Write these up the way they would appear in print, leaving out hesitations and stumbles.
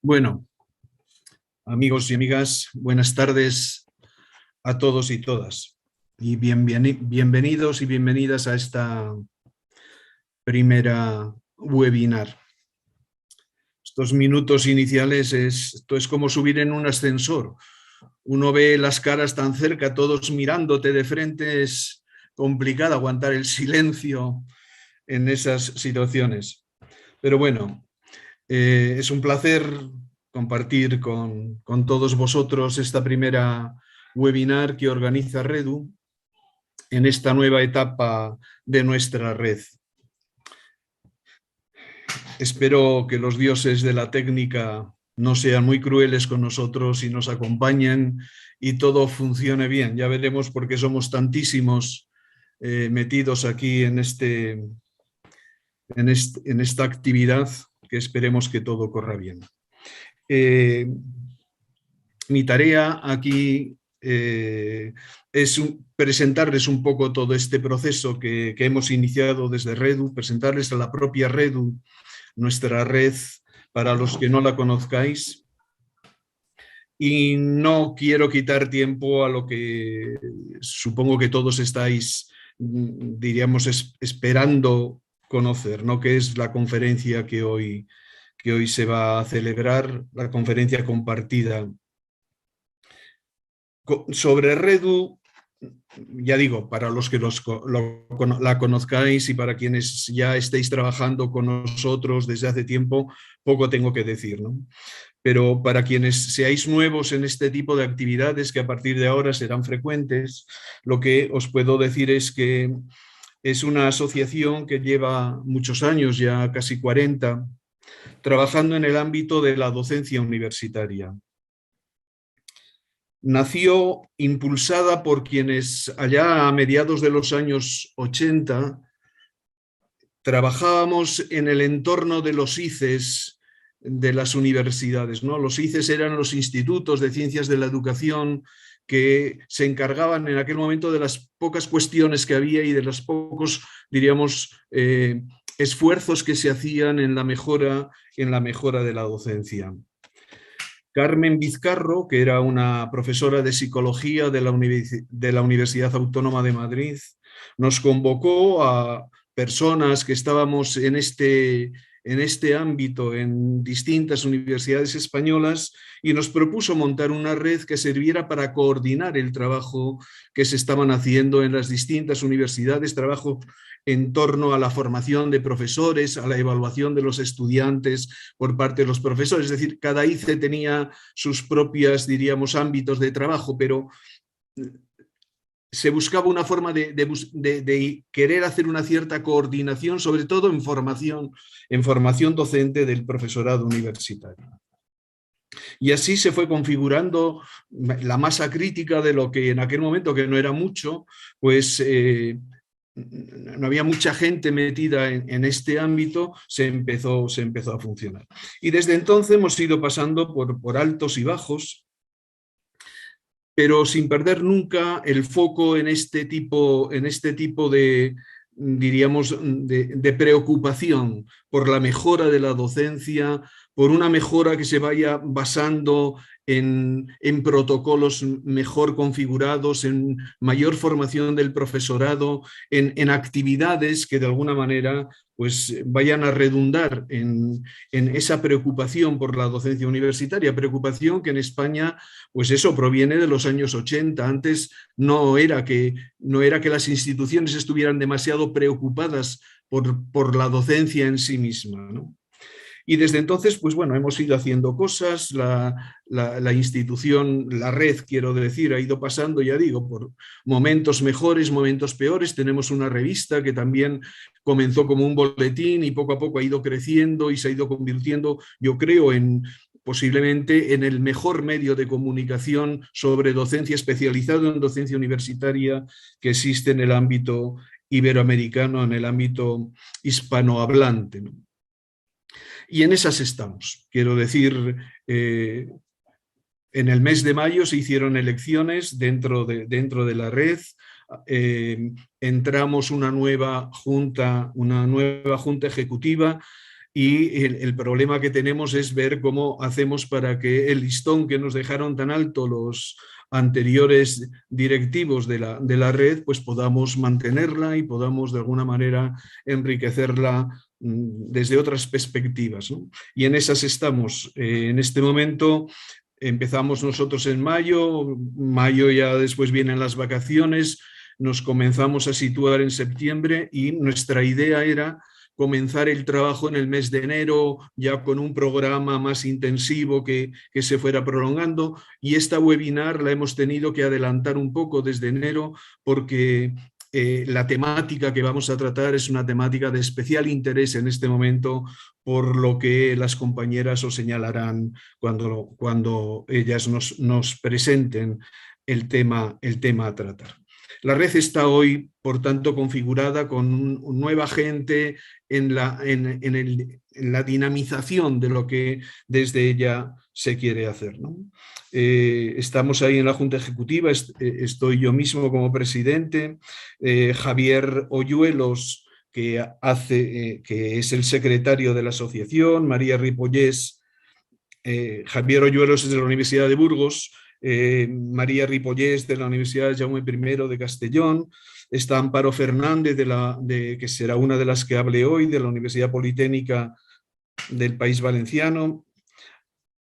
Bueno, amigos y amigas, buenas tardes a todos y todas. Y bienvenidos y bienvenidas a esta primera webinar. Estos minutos iniciales esto es como subir en un ascensor. Uno ve las caras tan cerca, todos mirándote de frente, es complicado aguantar el silencio en esas situaciones. Pero bueno, es un placer compartir con todos vosotros esta primera webinar que organiza Redu en esta nueva etapa de nuestra red. Espero que los dioses de la técnica no sean muy crueles con nosotros y nos acompañen y todo funcione bien. Ya veremos por qué somos tantísimos metidos aquí en esta actividad, que esperemos que todo corra bien. Mi tarea aquí es presentarles un poco todo este proceso que hemos iniciado desde Redu, presentarles a la propia Redu, nuestra red, para los que no la conozcáis. Y no quiero quitar tiempo a lo que supongo que todos estáis, diríamos, esperando conocer, ¿no? Que es la conferencia que hoy se va a celebrar, la conferencia compartida sobre Redu. Ya digo, para los que la conozcáis y para quienes ya estéis trabajando con nosotros desde hace tiempo, poco tengo que decir, ¿no? Pero para quienes seáis nuevos en este tipo de actividades, que a partir de ahora serán frecuentes, lo que os puedo decir es que es una asociación que lleva muchos años, ya casi 40, trabajando en el ámbito de la docencia universitaria. Nació impulsada por quienes allá a mediados de los años 80 trabajábamos en el entorno de los ICES de las universidades, ¿no? Los ICES eran los institutos de ciencias de la educación que se encargaban en aquel momento de las pocas cuestiones que había y de los pocos, diríamos, esfuerzos que se hacían en la mejora de la docencia. Carmen Vizcarro, que era una profesora de psicología de la Universidad Autónoma de Madrid, nos convocó a personas que estábamos en este ámbito en distintas universidades españolas y nos propuso montar una red que sirviera para coordinar el trabajo que se estaban haciendo en las distintas universidades, trabajo en torno a la formación de profesores, a la evaluación de los estudiantes por parte de los profesores. Es decir, cada ICE tenía sus propias, diríamos, ámbitos de trabajo, pero se buscaba una forma de querer hacer una cierta coordinación, sobre todo en formación docente del profesorado universitario. Y así se fue configurando la masa crítica de lo que en aquel momento, que no era mucho, pues no había mucha gente metida en este ámbito, se empezó a funcionar. Y desde entonces hemos ido pasando por altos y bajos, pero sin perder nunca el foco en este tipo de, diríamos, de preocupación por la mejora de la docencia, por una mejora que se vaya basando en protocolos mejor configurados, en mayor formación del profesorado, en actividades que de alguna manera pues vayan a redundar en esa preocupación por la docencia universitaria, preocupación que en España, pues eso proviene de los años 80. Antes no era que las instituciones estuvieran demasiado preocupadas por la docencia en sí misma, ¿no? Y desde entonces, pues bueno, hemos ido haciendo cosas, la institución, la red, quiero decir, ha ido pasando, ya digo, por momentos mejores, momentos peores. Tenemos una revista que también comenzó como un boletín y poco a poco ha ido creciendo y se ha ido convirtiendo, yo creo, posiblemente en el mejor medio de comunicación sobre docencia, especializado en docencia universitaria, que existe en el ámbito iberoamericano, en el ámbito hispanohablante, ¿no? Y en esas estamos. Quiero decir, en el mes de mayo se hicieron elecciones dentro de la red. Entramos una nueva junta ejecutiva y el problema que tenemos es ver cómo hacemos para que el listón que nos dejaron tan alto los anteriores directivos de la red, pues podamos mantenerla y podamos de alguna manera enriquecerla desde otras perspectivas, ¿no? Y en esas estamos. En este momento empezamos nosotros en mayo ya después vienen las vacaciones, nos comenzamos a situar en septiembre y nuestra idea era comenzar el trabajo en el mes de enero, ya con un programa más intensivo que se fuera prolongando, y esta webinar la hemos tenido que adelantar un poco desde enero porque la temática que vamos a tratar es una temática de especial interés en este momento, por lo que las compañeras os señalarán cuando ellas nos presenten el tema a tratar. La red está hoy, por tanto, configurada con nueva gente en la dinamización de lo que desde ella se quiere hacer, ¿no? Estamos ahí en la Junta Ejecutiva, estoy yo mismo como presidente, Javier Oyuelos, que es el secretario de la asociación, María Ripollés, Javier Oyuelos es de la Universidad de Burgos, María Ripollés de la Universidad Jaume I de Castellón, está Amparo Fernández, que será una de las que hable hoy, de la Universidad Politécnica del País Valenciano,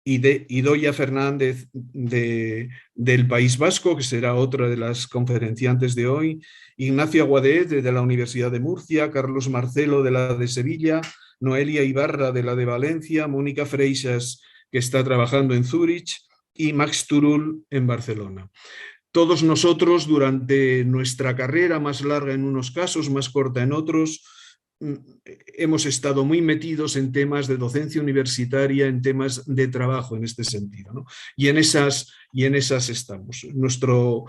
y Idoia Fernández del País Vasco, que será otra de las conferenciantes de hoy, Ignacio Aguadé de la Universidad de Murcia, Carlos Marcelo de la de Sevilla, Noelia Ibarra de la de Valencia, Mónica Freixas, que está trabajando en Zúrich, y Max Turul en Barcelona. Todos nosotros, durante nuestra carrera, más larga en unos casos, más corta en otros, hemos estado muy metidos en temas de docencia universitaria, en temas de trabajo en este sentido, ¿no? Y en esas estamos. Nuestro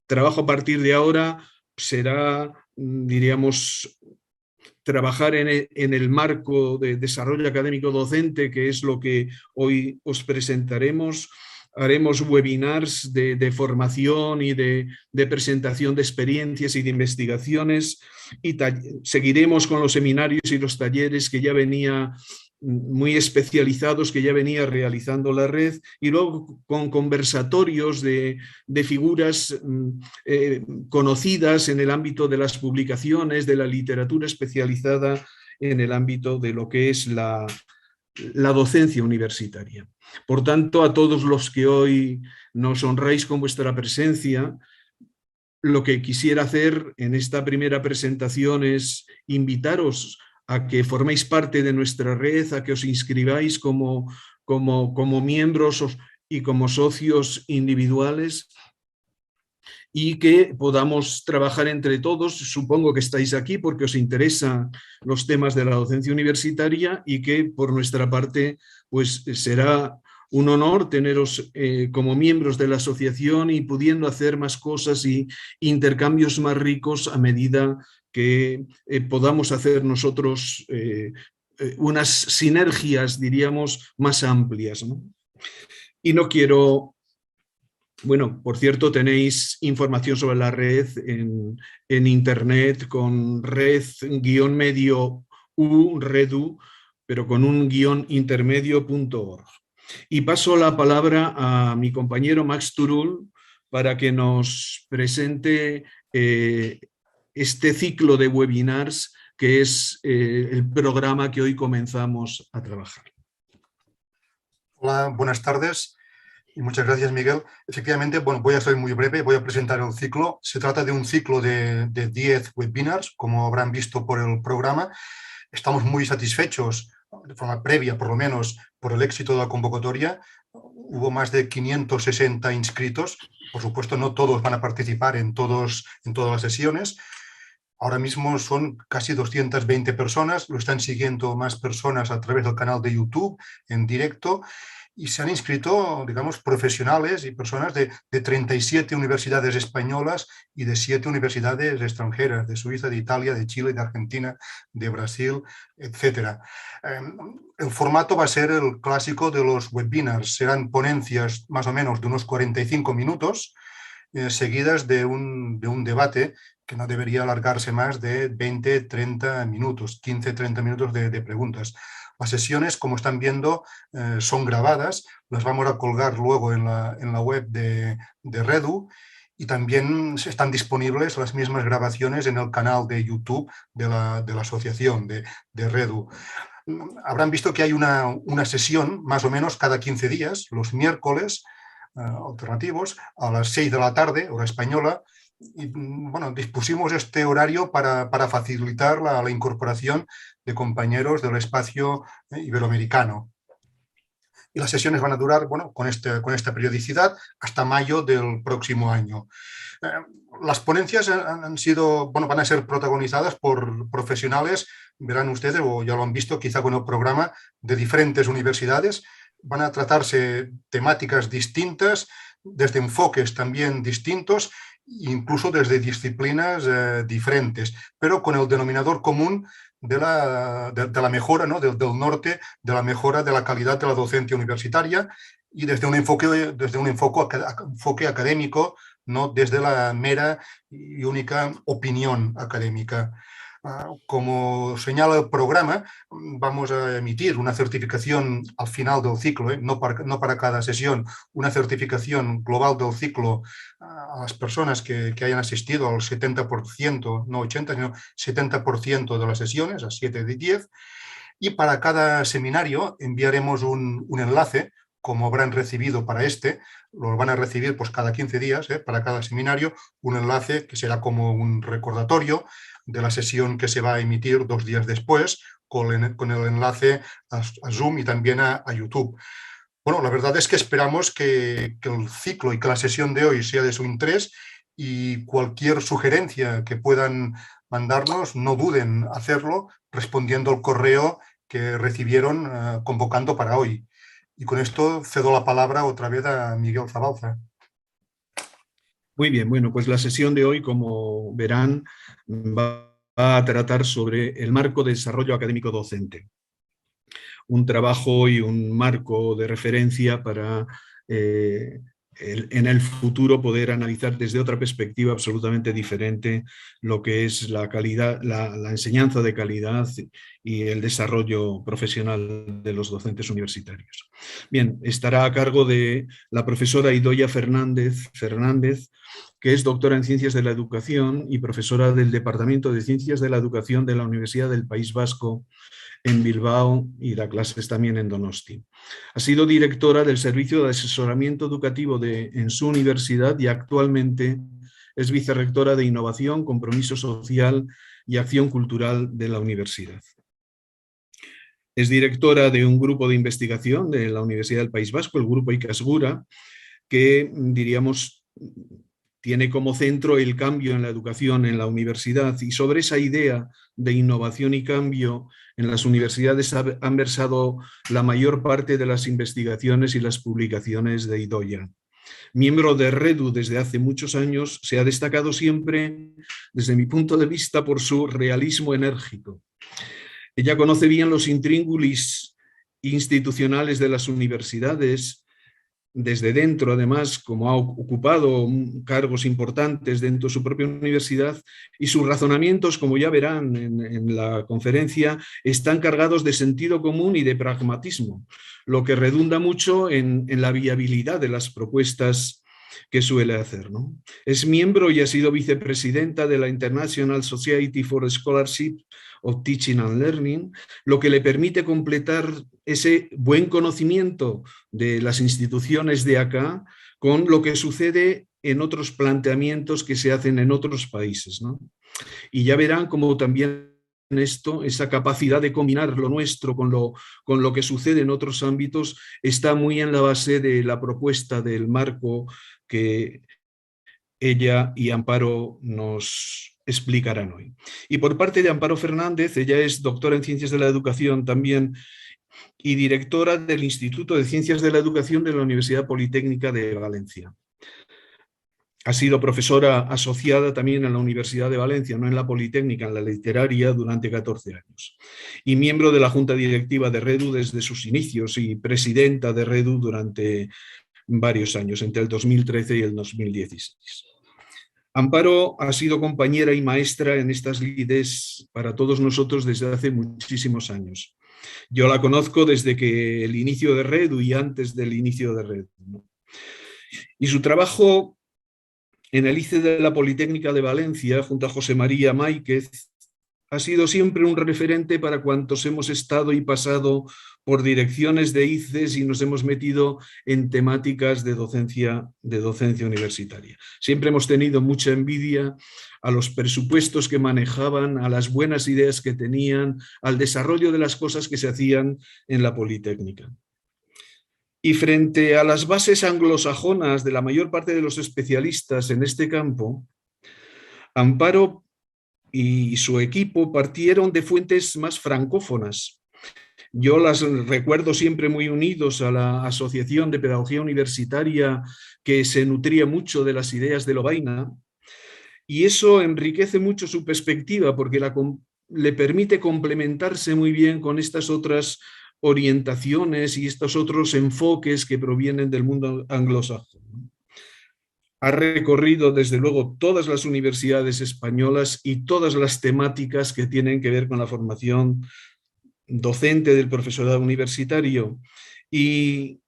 trabajo a partir de ahora será, diríamos, trabajar en el marco de desarrollo académico docente, que es lo que hoy os presentaremos. Haremos webinars de formación y de presentación de experiencias y de investigaciones, y seguiremos con los seminarios y los talleres que ya venía muy especializados, que ya venía realizando la red, y luego con conversatorios de figuras conocidas en el ámbito de las publicaciones, de la literatura especializada en el ámbito de lo que es la docencia universitaria. Por tanto, a todos los que hoy nos honráis con vuestra presencia, lo que quisiera hacer en esta primera presentación es invitaros a que forméis parte de nuestra red, a que os inscribáis como miembros y como socios individuales, y que podamos trabajar entre todos. Supongo que estáis aquí porque os interesan los temas de la docencia universitaria, y que por nuestra parte pues será un honor teneros como miembros de la asociación y pudiendo hacer más cosas y intercambios más ricos a medida que podamos hacer nosotros unas sinergias, diríamos, más amplias, ¿no? Y no quiero... Bueno, por cierto, tenéis información sobre la red en internet con red-medio redu, pero con un guión intermedio.org. Y paso la palabra a mi compañero Max Turul para que nos presente este ciclo de webinars, que es el programa que hoy comenzamos a trabajar. Hola, buenas tardes. Y muchas gracias, Miguel. Efectivamente, bueno, voy a ser muy breve, voy a presentar el ciclo. Se trata de un ciclo de 10 webinars, como habrán visto por el programa. Estamos muy satisfechos, de forma previa por lo menos, por el éxito de la convocatoria. Hubo más de 560 inscritos. Por supuesto, no todos van a participar en todas las sesiones. Ahora mismo son casi 220 personas. Lo están siguiendo más personas a través del canal de YouTube en directo. Y se han inscrito, digamos, profesionales y personas de 37 universidades españolas y de 7 universidades extranjeras, de Suiza, de Italia, de Chile, de Argentina, de Brasil, etc. El formato va a ser el clásico de los webinars. Serán ponencias más o menos de unos 45 minutos, seguidas de un debate que no debería alargarse más de 20-30 minutos, 15-30 minutos de preguntas. Las sesiones, como están viendo, son grabadas, las vamos a colgar luego en la web de Redu, y también están disponibles las mismas grabaciones en el canal de YouTube de la asociación de Redu. Habrán visto que hay una sesión más o menos cada 15 días, los miércoles alternativos, a las 6 de la tarde, hora española, y bueno, dispusimos este horario para facilitar la incorporación de compañeros del espacio iberoamericano. Y las sesiones van a durar, bueno, con esta periodicidad hasta mayo del próximo año. Las ponencias han sido, bueno, van a ser protagonizadas por profesionales, verán ustedes, o ya lo han visto quizá con el programa, de diferentes universidades. Van a tratarse temáticas distintas, desde enfoques también distintos, incluso desde disciplinas diferentes, pero con el denominador común de la mejora, ¿no? del norte, de la mejora de la calidad de la docencia universitaria, y desde un enfoque académico, no desde la mera y única opinión académica. Como señala el programa, vamos a emitir una certificación al final del ciclo, no para cada sesión, una certificación global del ciclo a las personas que hayan asistido al 70%, no 80%, sino 70% de las sesiones, a 7 de 10, y para cada seminario enviaremos un enlace, como habrán recibido para lo van a recibir pues cada 15 días, para cada seminario, un enlace que será como un recordatorio de la sesión que se va a emitir 2 días después, con el enlace a Zoom y también a YouTube. Bueno, la verdad es que esperamos que el ciclo y que la sesión de hoy sea de su interés, y cualquier sugerencia que puedan mandarnos, no duden hacerlo respondiendo al correo que recibieron convocando para hoy. Y con esto cedo la palabra otra vez a Miguel Zabalza. Muy bien, bueno, pues la sesión de hoy, como verán, va a tratar sobre el marco de desarrollo académico docente. Un trabajo y un marco de referencia para en el futuro poder analizar desde otra perspectiva absolutamente diferente lo que es la calidad, la enseñanza de calidad y el desarrollo profesional de los docentes universitarios. Bien, estará a cargo de la profesora Idoia Fernández, que es doctora en Ciencias de la Educación y profesora del Departamento de Ciencias de la Educación de la Universidad del País Vasco en Bilbao, y da clases también en Donosti. Ha sido directora del Servicio de Asesoramiento Educativo en su universidad y actualmente es vicerrectora de Innovación, Compromiso Social y Acción Cultural de la universidad. Es directora de un grupo de investigación de la Universidad del País Vasco, el Grupo Ikasgura, que diríamos tiene como centro el cambio en la educación en la universidad, y sobre esa idea de innovación y cambio en las universidades han versado la mayor parte de las investigaciones y las publicaciones de Idoia. Miembro de Redu desde hace muchos años, se ha destacado siempre, desde mi punto de vista, por su realismo enérgico. Ella conoce bien los intríngulis institucionales de las universidades, desde dentro, además, como ha ocupado cargos importantes dentro de su propia universidad, y sus razonamientos, como ya verán en la conferencia, están cargados de sentido común y de pragmatismo, lo que redunda mucho en la viabilidad de las propuestas que suele hacer, ¿no? Es miembro y ha sido vicepresidenta de la International Society for Scholarship of Teaching and Learning, lo que le permite completar ese buen conocimiento de las instituciones de acá con lo que sucede en otros planteamientos que se hacen en otros países, ¿no? Y ya verán cómo también esa capacidad de combinar lo nuestro con lo que sucede en otros ámbitos está muy en la base de la propuesta del marco que ella y Amparo nos explicarán hoy. Y por parte de Amparo Fernández, ella es doctora en Ciencias de la Educación también y directora del Instituto de Ciencias de la Educación de la Universidad Politécnica de Valencia. Ha sido profesora asociada también en la Universidad de Valencia, no en la Politécnica, en la literaria, durante 14 años. Y miembro de la Junta Directiva de Redu desde sus inicios y presidenta de Redu durante varios años, entre el 2013 y el 2016. Amparo ha sido compañera y maestra en estas lides para todos nosotros desde hace muchísimos años. Yo la conozco desde que el inicio de Redu y antes del inicio de Redu, ¿no? Y su trabajo en el ICE de la Politécnica de Valencia, junto a José María Máiquez, ha sido siempre un referente para cuantos hemos estado y pasado por direcciones de ICES y nos hemos metido en temáticas de docencia universitaria. Siempre hemos tenido mucha envidia a los presupuestos que manejaban, a las buenas ideas que tenían, al desarrollo de las cosas que se hacían en la Politécnica. Y frente a las bases anglosajonas de la mayor parte de los especialistas en este campo, Amparo y su equipo partieron de fuentes más francófonas. Yo las recuerdo siempre muy unidos a la Asociación de Pedagogía Universitaria, que se nutría mucho de las ideas de Lovaina, y eso enriquece mucho su perspectiva porque le permite complementarse muy bien con estas otras orientaciones y estos otros enfoques que provienen del mundo anglosajón. Ha recorrido desde luego todas las universidades españolas y todas las temáticas que tienen que ver con la formación docente del profesorado universitario, y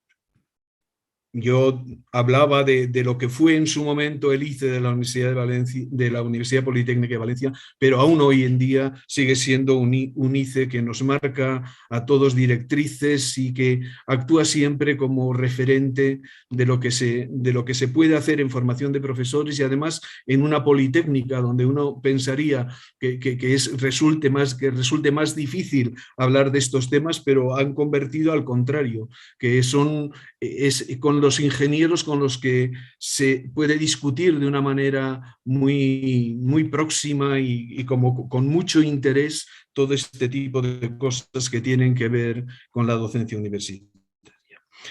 yo hablaba de lo que fue en su momento el ICE de la Universidad de Valencia, de la Universidad Politécnica de Valencia, pero aún hoy en día sigue siendo un ICE que nos marca a todos directrices y que actúa siempre como referente de lo que se puede hacer en formación de profesores, y además en una politécnica donde uno pensaría que resulte más difícil hablar de estos temas, pero han convertido al contrario, que es con los ingenieros con los que se puede discutir de una manera muy, muy próxima y como con mucho interés todo este tipo de cosas que tienen que ver con la docencia universitaria.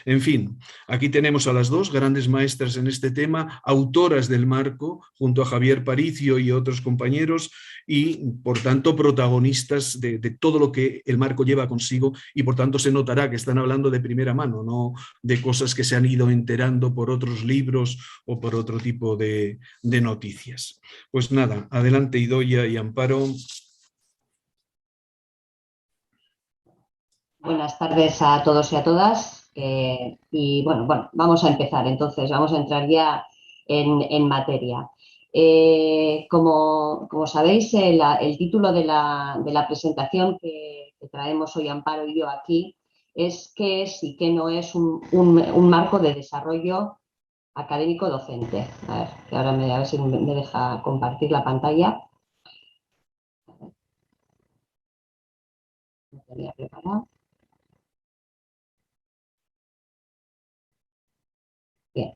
En fin, aquí tenemos a las dos grandes maestras en este tema, autoras del marco, junto a Javier Paricio y otros compañeros, y por tanto protagonistas de todo lo que el marco lleva consigo, y por tanto se notará que están hablando de primera mano, no de cosas que se han ido enterando por otros libros o por otro tipo de noticias. Pues nada, adelante Idoia y Amparo. Buenas tardes a todos y a todas. Y bueno, vamos a empezar entonces, vamos a entrar ya en materia. Como sabéis, el título de la presentación que traemos hoy Amparo y yo aquí es ¿qué es y qué no es un marco de desarrollo académico docente? A ver, que ahora a ver si me deja compartir la pantalla. No tenía preparado. Bien.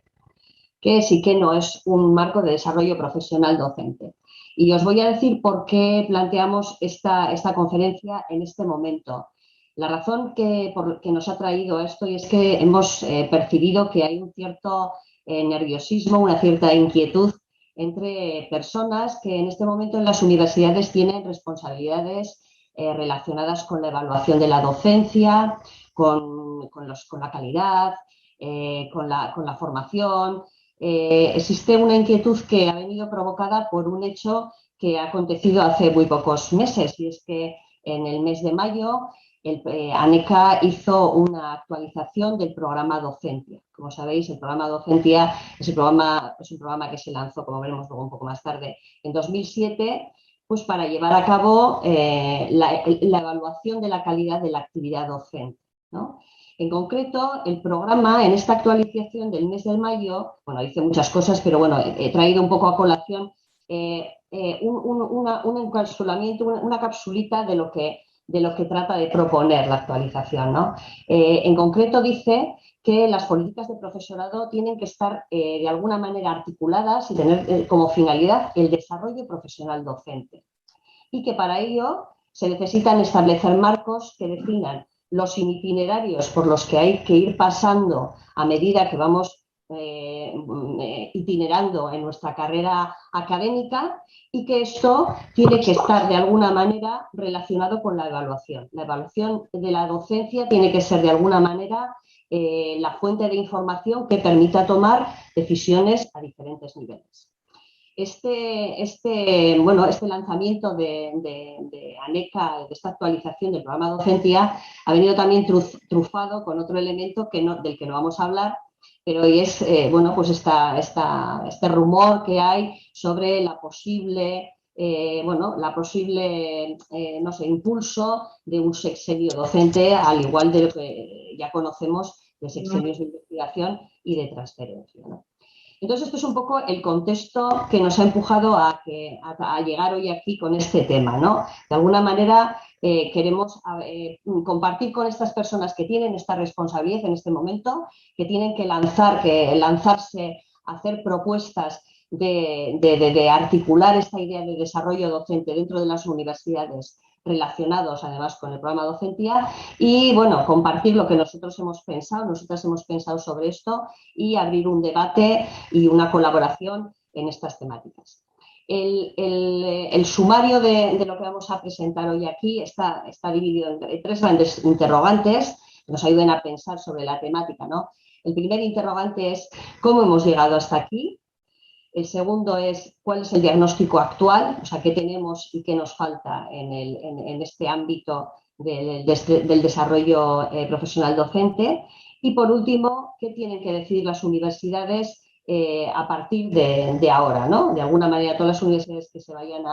¿Qué es y qué no es un marco de desarrollo profesional docente? Y os voy a decir por qué planteamos esta conferencia en este momento. La razón que nos ha traído esto es que hemos percibido que hay un cierto nerviosismo, una cierta inquietud entre personas que en este momento en las universidades tienen responsabilidades relacionadas con la evaluación de la docencia, con la calidad, con la formación. Existe una inquietud que ha venido provocada por un hecho que ha acontecido hace muy pocos meses, y es que en el mes de mayo ANECA hizo una actualización del programa Docentia. Como sabéis, el programa Docentia es un programa que se lanzó, como veremos luego un poco más tarde, en 2007, pues para llevar a cabo la evaluación de la calidad de la actividad docente, ¿no? En concreto, el programa, en esta actualización del mes de mayo, bueno, dice muchas cosas, pero bueno, he traído un poco a colación un encapsulamiento, una capsulita de lo que trata de proponer la actualización, ¿no? En concreto dice que las políticas de profesorado tienen que estar de alguna manera articuladas y tener como finalidad el desarrollo profesional docente, y que para ello se necesitan establecer marcos que definan los itinerarios por los que hay que ir pasando a medida que vamos itinerando en nuestra carrera académica, y que esto tiene que estar de alguna manera relacionado con la evaluación. La evaluación de la docencia tiene que ser de alguna manera la fuente de información que permita tomar decisiones a diferentes niveles. este lanzamiento de ANECA, de esta actualización del programa Docentia, ha venido también trufado con otro elemento del que no vamos a hablar, pero hoy es pues este rumor que hay sobre la posible impulso de un sexenio docente, al igual de lo que ya conocemos de sexenios de investigación y de transferencia, ¿no? Entonces, esto es un poco el contexto que nos ha empujado a llegar hoy aquí con este tema, ¿no? De alguna manera queremos compartir con estas personas que tienen esta responsabilidad en este momento, que tienen que lanzarse a hacer propuestas de articular esta idea de desarrollo docente dentro de las universidades, relacionados además con el programa Docentia, y bueno, compartir lo que nosotras hemos pensado sobre esto y abrir un debate y una colaboración en estas temáticas. El sumario de lo que vamos a presentar hoy aquí está dividido en 3 grandes interrogantes que nos ayuden a pensar sobre la temática, ¿no? El primer interrogante es ¿cómo hemos llegado hasta aquí? El segundo es cuál es el diagnóstico actual, o sea, qué tenemos y qué nos falta en este ámbito del desarrollo profesional docente. Y por último, qué tienen que decidir las universidades a partir de ahora, ¿no? De alguna manera, todas las universidades que se vayan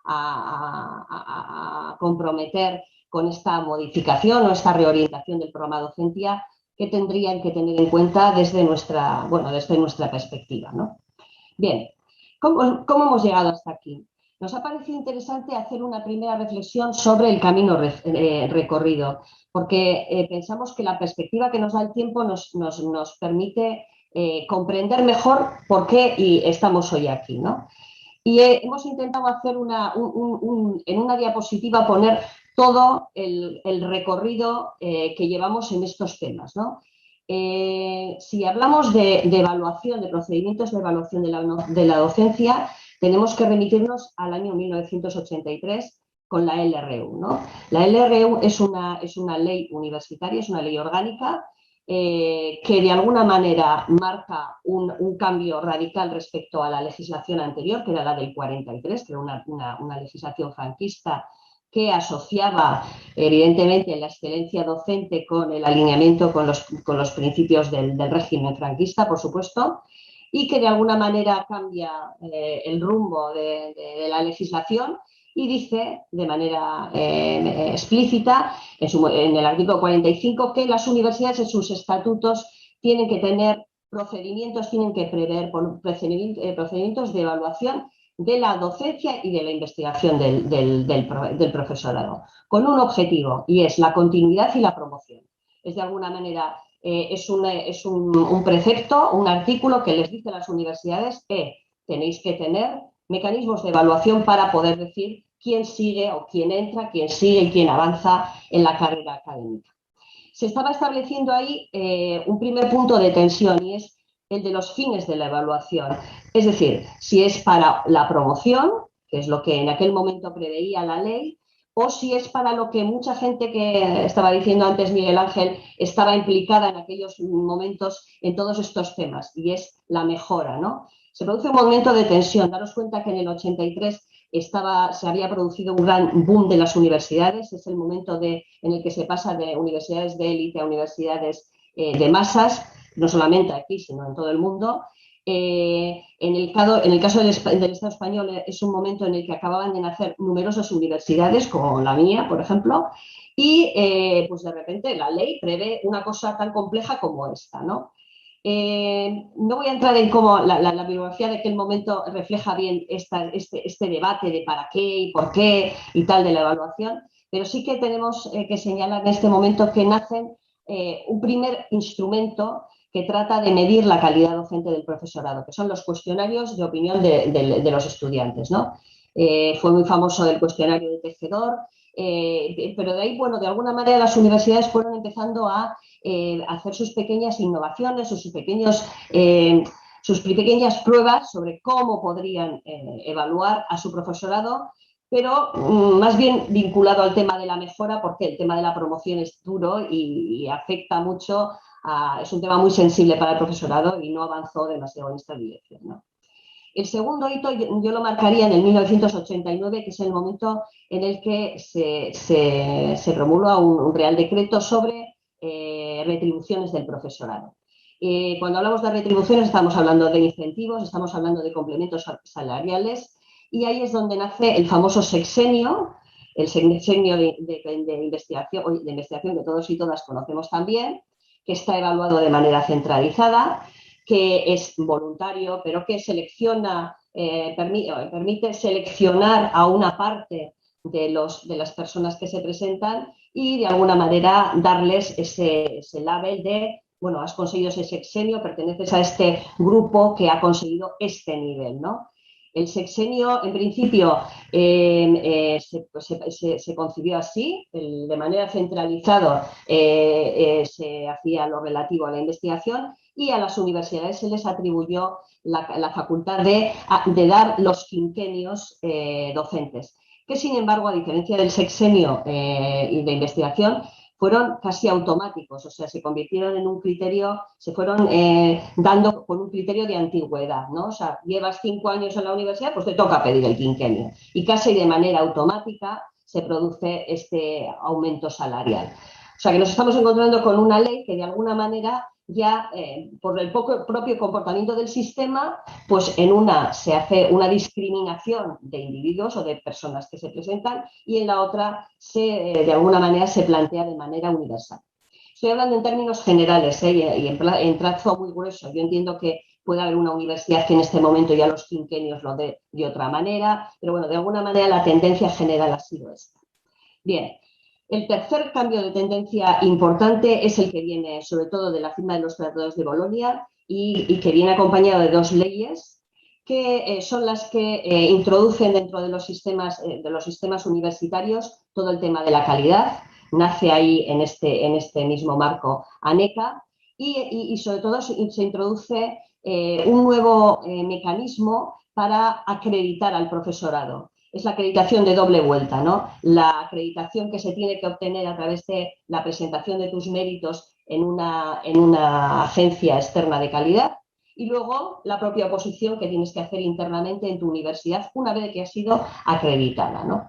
a comprometer con esta modificación o esta reorientación del programa Docentia, qué tendrían que tener en cuenta desde nuestra perspectiva, ¿no? Bien, ¿cómo hemos llegado hasta aquí? Nos ha parecido interesante hacer una primera reflexión sobre el camino recorrido, porque pensamos que la perspectiva que nos da el tiempo nos permite comprender mejor por qué estamos hoy aquí, ¿no? Y hemos intentado hacer en una diapositiva poner todo el recorrido que llevamos en estos temas, ¿no? Si hablamos de evaluación, de procedimientos de evaluación de la docencia, tenemos que remitirnos al año 1983 con la LRU, ¿no? La LRU es una ley universitaria, es una ley orgánica que de alguna manera marca un cambio radical respecto a la legislación anterior, que era la del 43, que era una legislación franquista que asociaba evidentemente la excelencia docente con el alineamiento con los principios del régimen franquista, por supuesto, y que de alguna manera cambia el rumbo de la legislación y dice de manera explícita en el artículo 45 que las universidades en sus estatutos tienen que tener procedimientos, tienen que prever procedimientos de evaluación de la docencia y de la investigación del profesorado, con un objetivo, y es la continuidad y la promoción. Es de alguna manera, es un precepto, un artículo que les dice a las universidades que tenéis que tener mecanismos de evaluación para poder decir quién sigue o quién entra, quién sigue y quién avanza en la carrera académica. Se estaba estableciendo ahí un primer punto de tensión, y es el de los fines de la evaluación. Es decir, si es para la promoción, que es lo que en aquel momento preveía la ley, o si es para lo que mucha gente, que estaba diciendo antes Miguel Ángel, estaba implicada en aquellos momentos en todos estos temas, y es la mejora, ¿no? Se produce un momento de tensión. Daros cuenta que en el 83 se había producido un gran boom de las universidades, es el momento en el que se pasa de universidades de élite a universidades de masas, no solamente aquí, sino en todo el mundo. En el caso del Estado español es un momento en el que acababan de nacer numerosas universidades, como la mía, por ejemplo, y pues de repente la ley prevé una cosa tan compleja como esta, ¿no? No voy a entrar en cómo la bibliografía de aquel momento refleja bien este debate de para qué y por qué y tal de la evaluación, pero sí que tenemos que señalar en este momento que nace un primer instrumento que trata de medir la calidad docente del profesorado, que son los cuestionarios de opinión de los estudiantes, ¿no? Fue muy famoso el cuestionario de Tejedor, pero de ahí, bueno, de alguna manera las universidades fueron empezando a hacer sus pequeñas innovaciones o sus pequeñas pruebas sobre cómo podrían evaluar a su profesorado, pero más bien vinculado al tema de la mejora, porque el tema de la promoción es duro y afecta mucho, es un tema muy sensible para el profesorado y no avanzó demasiado en esta dirección, ¿no? El segundo hito yo lo marcaría en el 1989, que es el momento en el que se promulga un Real Decreto sobre retribuciones del profesorado. Cuando hablamos de retribuciones estamos hablando de incentivos, estamos hablando de complementos salariales, y ahí es donde nace el famoso sexenio, el sexenio de investigación que todos y todas conocemos también, que está evaluado de manera centralizada, que es voluntario, pero que selecciona, permite seleccionar a una parte de las personas que se presentan y de alguna manera darles ese label de, bueno, has conseguido ese sexenio, perteneces a este grupo que ha conseguido este nivel, ¿no? El sexenio, en principio, se concibió así, de manera centralizada se hacía lo relativo a la investigación, y a las universidades se les atribuyó la facultad de dar los quinquenios docentes, que sin embargo, a diferencia del sexenio y de investigación, fueron casi automáticos, o sea, se convirtieron en un criterio, se fueron dando con un criterio de antigüedad, ¿no? O sea, llevas 5 años en la universidad, pues te toca pedir el quinquenio. Y casi de manera automática se produce este aumento salarial. O sea, que nos estamos encontrando con una ley que de alguna manera ya por el propio comportamiento del sistema, pues en una se hace una discriminación de individuos o de personas que se presentan, y en la otra de alguna manera se plantea de manera universal. Estoy hablando en términos generales y en trazo muy grueso. Yo entiendo que puede haber una universidad que en este momento ya los quinquenios lo dé de otra manera, pero bueno, de alguna manera la tendencia general ha sido esta. Bien. El tercer cambio de tendencia importante es el que viene sobre todo de la firma de los tratados de Bolonia y que viene acompañado de 2 leyes que son las que introducen dentro de los sistemas universitarios todo el tema de la calidad. Nace ahí en este mismo marco ANECA y sobre todo se introduce un nuevo mecanismo para acreditar al profesorado. Es la acreditación de doble vuelta, ¿no? La acreditación que se tiene que obtener a través de la presentación de tus méritos en una agencia externa de calidad, y luego la propia oposición que tienes que hacer internamente en tu universidad una vez que has sido acreditada, ¿no?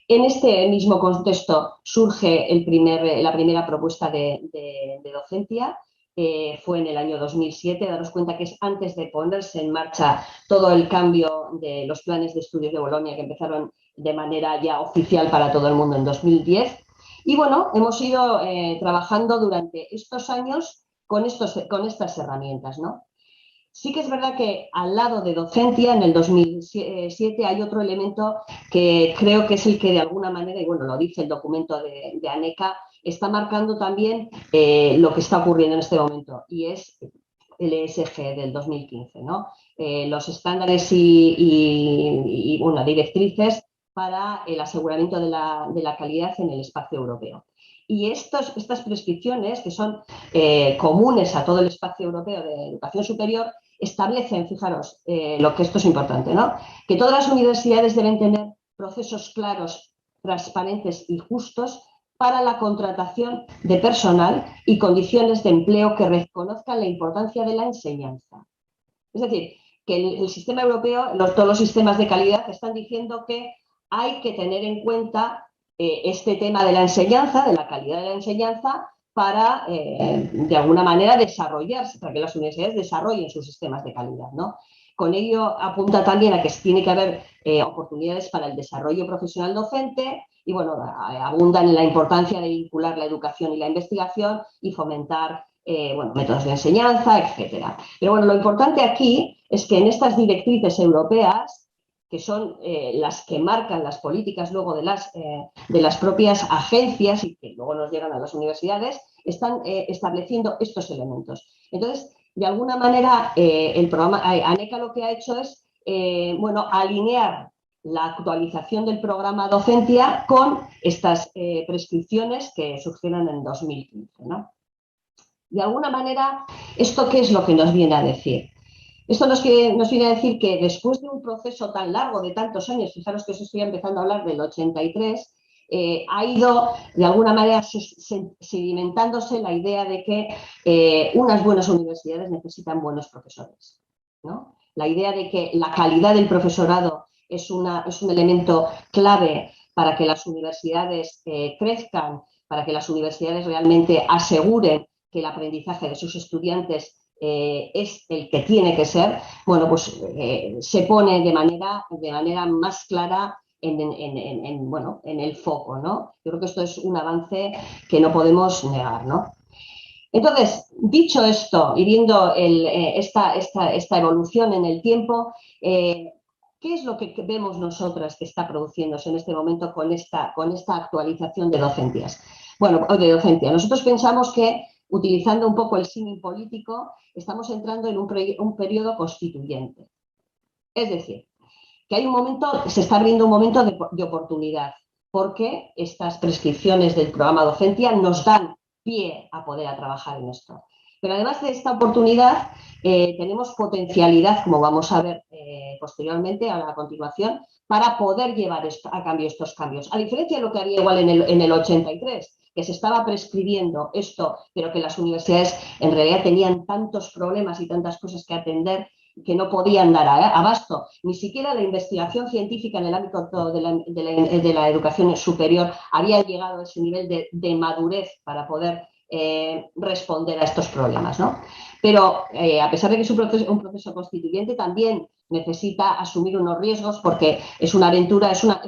En este mismo contexto surge la primera propuesta de docencia. Fue en el año 2007, daros cuenta que es antes de ponerse en marcha todo el cambio de los planes de estudios de Bolonia, que empezaron de manera ya oficial para todo el mundo en 2010. Y bueno, hemos ido trabajando durante estos años con estas herramientas, ¿no? Sí que es verdad que al lado de docencia, en el 2007, hay otro elemento que creo que es el que de alguna manera, y bueno, lo dice el documento de ANECA, está marcando también lo que está ocurriendo en este momento, y es el ESG del 2015, ¿no? Los estándares y bueno, directrices para el aseguramiento de la calidad en el espacio europeo. Y estas prescripciones, que son comunes a todo el espacio europeo de educación superior, establecen, fijaros, lo que esto es importante, ¿no? Que todas las universidades deben tener procesos claros, transparentes y justos para la contratación de personal y condiciones de empleo que reconozcan la importancia de la enseñanza. Es decir, que el sistema europeo, todos los sistemas de calidad están diciendo que hay que tener en cuenta este tema de la enseñanza, de la calidad de la enseñanza, para, de alguna manera, desarrollarse, para que las universidades desarrollen sus sistemas de calidad, ¿no? Con ello apunta también a que tiene que haber oportunidades para el desarrollo profesional docente y, bueno, abundan en la importancia de vincular la educación y la investigación y fomentar bueno, métodos de enseñanza, etcétera. Pero bueno, lo importante aquí es que en estas directrices europeas, que son las que marcan las políticas luego de las propias agencias y que luego nos llegan a las universidades, están estableciendo estos elementos. Entonces, de alguna manera, el programa ANECA lo que ha hecho es bueno, alinear la actualización del programa docencia con estas prescripciones que surgieron en 2015, ¿no? De alguna manera, ¿esto qué es lo que nos viene a decir? Esto nos viene a decir que después de un proceso tan largo de tantos años, fijaros que os estoy empezando a hablar del 83, ha ido de alguna manera sedimentándose la idea de que unas buenas universidades necesitan buenos profesores, ¿no? la idea de que la calidad del profesorado es un elemento clave para que las universidades crezcan, para que las universidades realmente aseguren que el aprendizaje de sus estudiantes es el que tiene que ser, bueno, pues se pone de manera más clara en el foco, ¿no? Yo creo que esto es un avance que no podemos negar, ¿no? Entonces, dicho esto y viendo esta evolución en el tiempo, ¿qué es lo que vemos nosotras que está produciéndose en este momento con esta actualización de docencias? Bueno, de docencia. Nosotros pensamos que, utilizando un poco el símil político, estamos entrando en un periodo constituyente. Es decir, que se está abriendo un momento de oportunidad, porque estas prescripciones del programa docencia nos dan pie a poder trabajar en esto. Pero además de esta oportunidad, tenemos potencialidad, como vamos a ver posteriormente, a continuación, para poder llevar a cabo estos cambios. A diferencia de lo que había igual en el 83, que se estaba prescribiendo esto, pero que las universidades en realidad tenían tantos problemas y tantas cosas que atender que no podían dar abasto. Ni siquiera la investigación científica en el ámbito de la educación superior había llegado a ese nivel de madurez para poder responder a estos problemas, ¿no? Pero a pesar de que es un proceso constituyente, también necesita asumir unos riesgos porque es una aventura, es una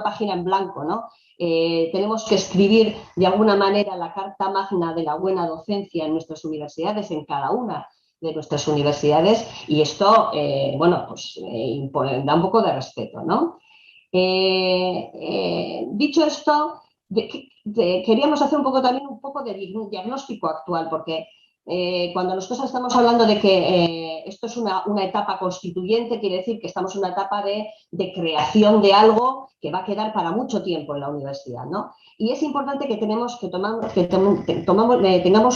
página en blanco, ¿no? Tenemos que escribir de alguna manera la carta magna de la buena docencia en nuestras universidades, en cada una de nuestras universidades, y esto, bueno, pues da un poco de respeto, ¿no? Dicho esto, queríamos hacer también un poco de diagnóstico actual, porque cuando nosotros estamos hablando de que esto es una etapa constituyente, quiere decir que estamos en una etapa de creación de algo que va a quedar para mucho tiempo en la universidad, ¿no? Y es importante que tengamos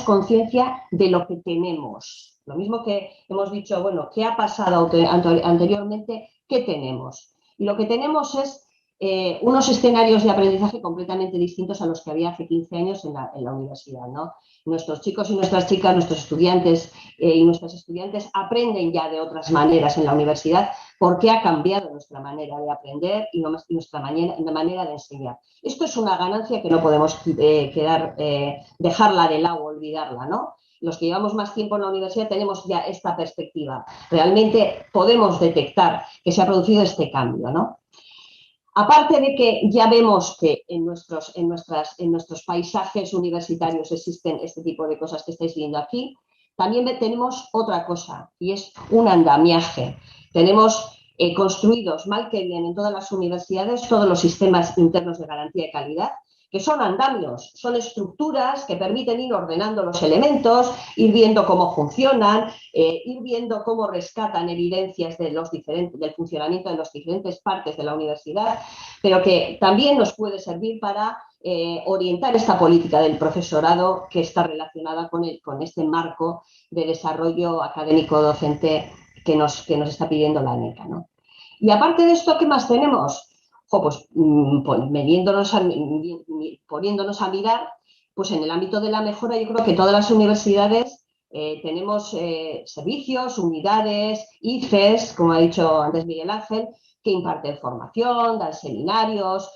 conciencia de lo que tenemos. Lo mismo que hemos dicho, bueno, ¿qué ha pasado anteriormente? ¿Qué tenemos? Y lo que tenemos es unos escenarios de aprendizaje completamente distintos a los que había hace 15 años en la universidad, ¿no? Nuestros chicos y nuestras chicas, nuestros estudiantes y nuestras estudiantes aprenden ya de otras maneras en la universidad porque ha cambiado nuestra manera de aprender y nuestra manera de enseñar. Esto es una ganancia que no podemos dejarla de lado o olvidarla, ¿no? Los que llevamos más tiempo en la universidad tenemos ya esta perspectiva. Realmente podemos detectar que se ha producido este cambio, ¿no? Aparte de que ya vemos que en nuestros paisajes universitarios existen este tipo de cosas que estáis viendo aquí, también tenemos otra cosa, y es un andamiaje. Tenemos construidos, mal que bien, en todas las universidades, todos los sistemas internos de garantía de calidad, que son andamios, son estructuras que permiten ir ordenando los elementos, ir viendo cómo funcionan, ir viendo cómo rescatan evidencias del funcionamiento de las diferentes partes de la universidad, pero que también nos puede servir para orientar esta política del profesorado que está relacionada con este marco de desarrollo académico docente que nos está pidiendo la ANECA, ¿no? Y aparte de esto, ¿qué más tenemos? Pues poniéndonos a mirar, pues en el ámbito de la mejora, yo creo que todas las universidades tenemos servicios, unidades, ICES, como ha dicho antes Miguel Ángel, que imparten formación, dan seminarios,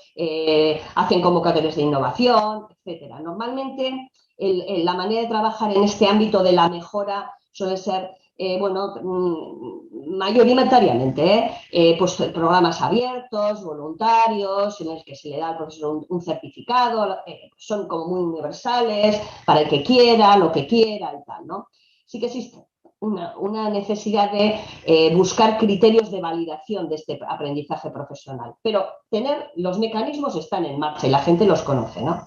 hacen convocatorias de innovación, etc. Normalmente la manera de trabajar en este ámbito de la mejora suele ser mayoritariamente, pues programas abiertos, voluntarios, en los que se le da al profesor un certificado, son como muy universales, para el que quiera, lo que quiera y tal, ¿no? Sí que existe una necesidad de buscar criterios de validación de este aprendizaje profesional, pero los mecanismos están en marcha y la gente los conoce, ¿no?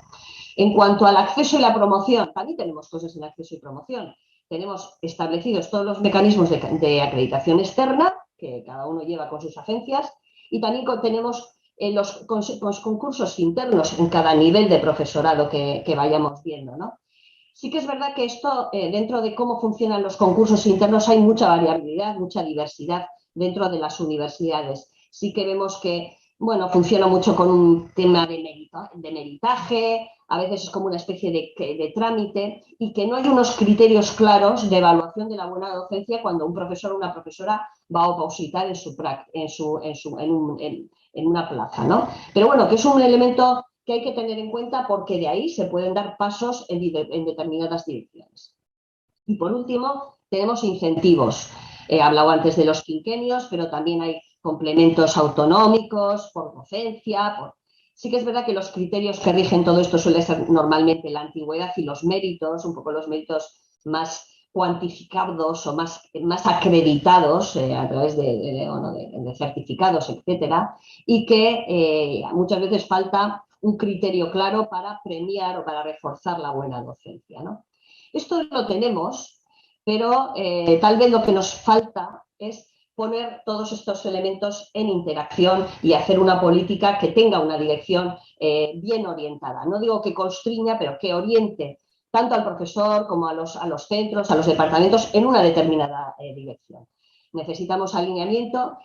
En cuanto al acceso y la promoción, también tenemos cosas en acceso y promoción. Tenemos establecidos todos los mecanismos de acreditación externa, que cada uno lleva con sus agencias, y también tenemos los concursos internos en cada nivel de profesorado que vayamos viendo, ¿no? Sí que es verdad que esto, dentro de cómo funcionan los concursos internos, hay mucha variabilidad, mucha diversidad dentro de las universidades. Sí que vemos que bueno, funciona mucho con un tema de meritaje, a veces es como una especie de trámite, y que no hay unos criterios claros de evaluación de la buena docencia cuando un profesor o una profesora va a opositar en una plaza, ¿no? Pero bueno, que es un elemento que hay que tener en cuenta porque de ahí se pueden dar pasos en determinadas direcciones. Y por último, tenemos incentivos. He hablado antes de los quinquenios, pero también hay complementos autonómicos por docencia. Sí que es verdad que los criterios que rigen todo esto suelen ser normalmente la antigüedad y los méritos, un poco los méritos más cuantificados o más acreditados a través de certificados, etcétera, y que muchas veces falta un criterio claro para premiar o para reforzar la buena docencia, ¿no? Esto lo tenemos, pero tal vez lo que nos falta es poner todos estos elementos en interacción y hacer una política que tenga una dirección bien orientada. No digo que constriña, pero que oriente tanto al profesor como a los centros, a los departamentos, en una determinada dirección. Necesitamos alineamiento,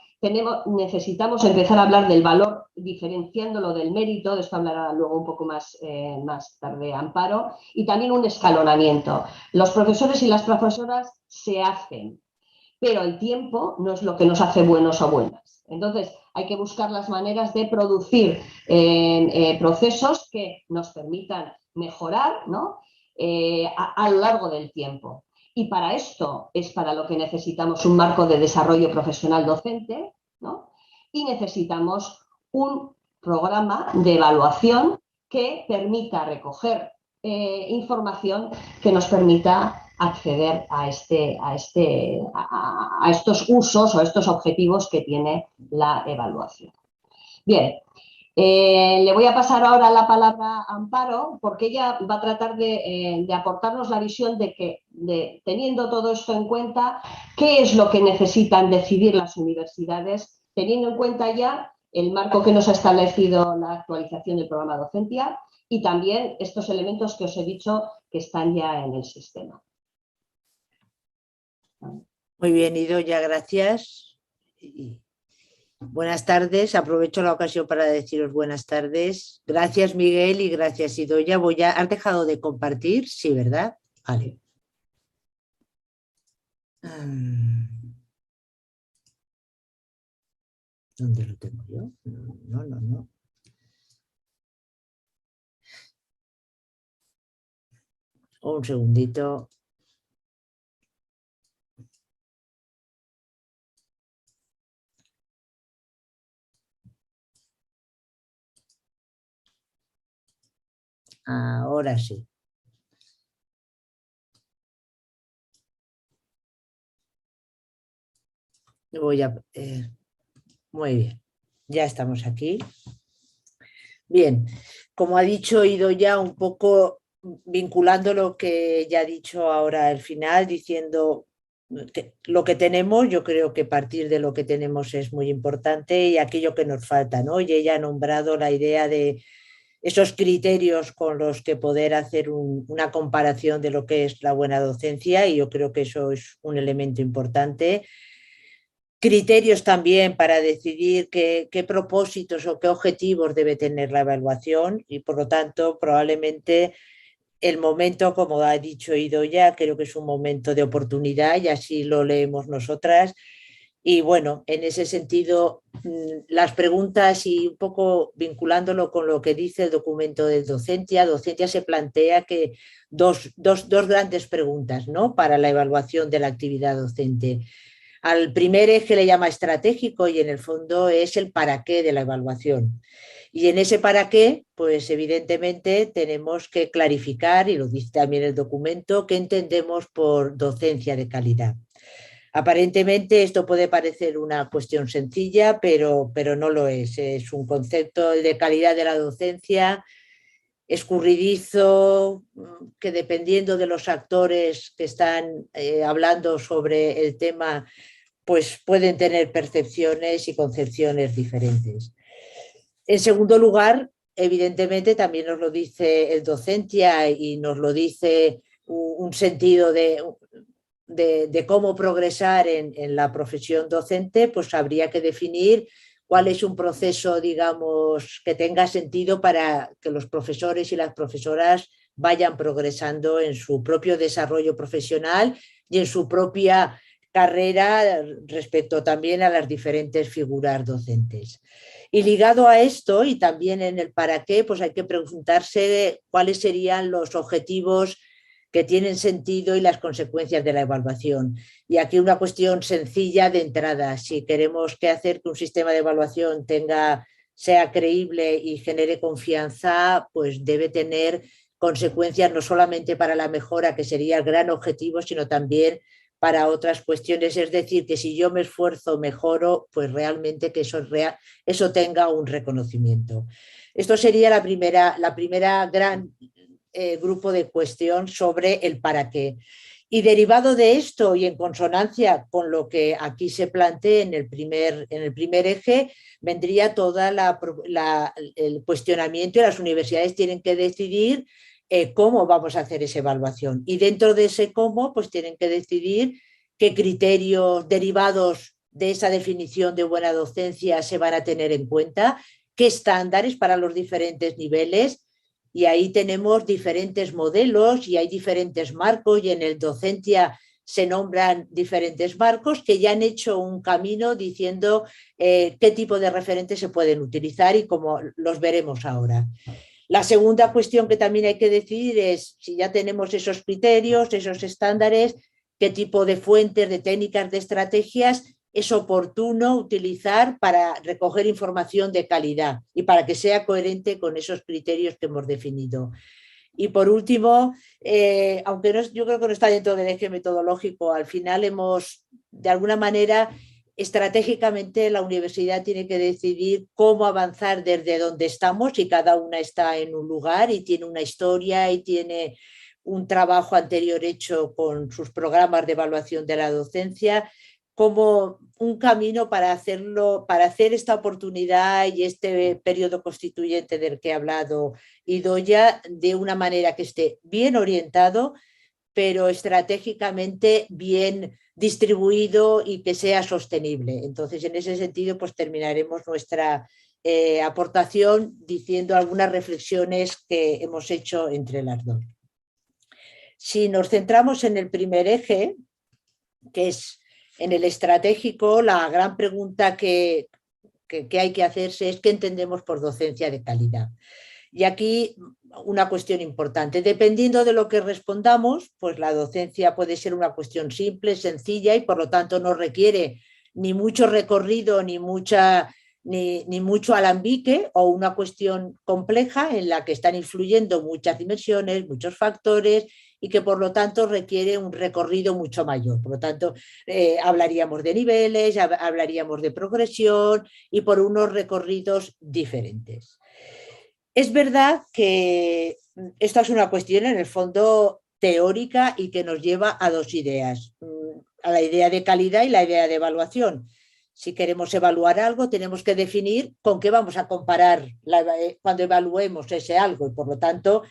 necesitamos empezar a hablar del valor diferenciándolo del mérito, de esto hablará luego un poco más tarde Amparo, y también un escalonamiento. Los profesores y las profesoras se hacen, pero el tiempo no es lo que nos hace buenos o buenas. Entonces, hay que buscar las maneras de producir procesos que nos permitan mejorar, ¿no? A lo largo del tiempo. Y para esto es para lo que necesitamos un marco de desarrollo profesional docente, ¿no? Y necesitamos un programa de evaluación que permita recoger información que nos permita acceder a estos usos o a estos objetivos que tiene la evaluación. Bien, le voy a pasar ahora la palabra a Amparo porque ella va a tratar de aportarnos la visión de que, teniendo todo esto en cuenta, qué es lo que necesitan decidir las universidades, teniendo en cuenta ya el marco que nos ha establecido la actualización del programa de docencia y también estos elementos que os he dicho que están ya en el sistema. Muy bien, Idoia, gracias. Buenas tardes, aprovecho la ocasión para deciros buenas tardes. Gracias, Miguel, y gracias, Idoia. ¿Has dejado de compartir? Sí, ¿verdad? Vale. ¿Dónde lo tengo yo? No. Un segundito. Ahora sí. Muy bien, ya estamos aquí. Bien, como ha dicho Idoia, un poco vinculando lo que ya ha dicho ahora al final, diciendo que lo que tenemos, yo creo que partir de lo que tenemos es muy importante y aquello que nos falta, ¿no? Y ella ha nombrado la idea de esos criterios con los que poder hacer una comparación de lo que es la buena docencia, y yo creo que eso es un elemento importante. Criterios también para decidir qué propósitos o qué objetivos debe tener la evaluación, y por lo tanto probablemente el momento, como ha dicho Idoia, creo que es un momento de oportunidad y así lo leemos nosotras. Y bueno, en ese sentido, las preguntas y un poco vinculándolo con lo que dice el documento de Docentia se plantea que dos grandes preguntas, ¿no?, para la evaluación de la actividad docente. Al primer eje le llama estratégico y en el fondo es el para qué de la evaluación. Y en ese para qué, pues evidentemente tenemos que clarificar, y lo dice también el documento, qué entendemos por docencia de calidad. Aparentemente esto puede parecer una cuestión sencilla, pero no lo es. Es un concepto de calidad de la docencia escurridizo, que dependiendo de los actores que están hablando sobre el tema, pues pueden tener percepciones y concepciones diferentes. En segundo lugar, evidentemente también nos lo dice el Docentia y nos lo dice un sentido de cómo progresar en la profesión docente, pues habría que definir cuál es un proceso, digamos, que tenga sentido para que los profesores y las profesoras vayan progresando en su propio desarrollo profesional y en su propia carrera respecto también a las diferentes figuras docentes. Y ligado a esto, y también en el para qué, pues hay que preguntarse cuáles serían los objetivos que tienen sentido y las consecuencias de la evaluación. Y aquí una cuestión sencilla de entrada. Si queremos hacer que un sistema de evaluación sea creíble y genere confianza, pues debe tener consecuencias no solamente para la mejora, que sería el gran objetivo, sino también para otras cuestiones. Es decir, que si yo me esfuerzo, mejoro, pues realmente que eso tenga un reconocimiento. Esto sería la primera gran grupo de cuestión sobre el para qué. Y derivado de esto y en consonancia con lo que aquí se plantea en el primer eje, vendría todo el cuestionamiento, y las universidades tienen que decidir cómo vamos a hacer esa evaluación. Y dentro de ese cómo, pues tienen que decidir qué criterios derivados de esa definición de buena docencia se van a tener en cuenta, qué estándares para los diferentes niveles. Y ahí tenemos diferentes modelos y hay diferentes marcos, y en el docencia se nombran diferentes marcos que ya han hecho un camino diciendo qué tipo de referentes se pueden utilizar y cómo los veremos ahora. La segunda cuestión que también hay que decidir es, si ya tenemos esos criterios, esos estándares, qué tipo de fuentes, de técnicas, de estrategias es oportuno utilizar para recoger información de calidad y para que sea coherente con esos criterios que hemos definido. Y por último, aunque yo creo que no está dentro del eje metodológico, al final de alguna manera, estratégicamente la universidad tiene que decidir cómo avanzar desde donde estamos, y cada una está en un lugar y tiene una historia y tiene un trabajo anterior hecho con sus programas de evaluación de la docencia, como un camino para hacer esta oportunidad y este periodo constituyente del que he hablado Idoia de una manera que esté bien orientado, pero estratégicamente bien distribuido y que sea sostenible. Entonces, en ese sentido, pues terminaremos nuestra aportación diciendo algunas reflexiones que hemos hecho entre las dos. Si nos centramos en el primer eje, que es en el estratégico, la gran pregunta que hay que hacerse es qué entendemos por docencia de calidad. Y aquí una cuestión importante. Dependiendo de lo que respondamos, pues la docencia puede ser una cuestión simple, sencilla, y por lo tanto no requiere ni mucho recorrido ni mucho alambique, o una cuestión compleja en la que están influyendo muchas dimensiones, muchos factores, y que por lo tanto requiere un recorrido mucho mayor. Por lo tanto, hablaríamos de niveles, hablaríamos de progresión y por unos recorridos diferentes. Es verdad que esta es una cuestión en el fondo teórica y que nos lleva a dos ideas, a la idea de calidad y la idea de evaluación. Si queremos evaluar algo, tenemos que definir con qué vamos a comparar cuando evaluemos ese algo, y por lo tanto,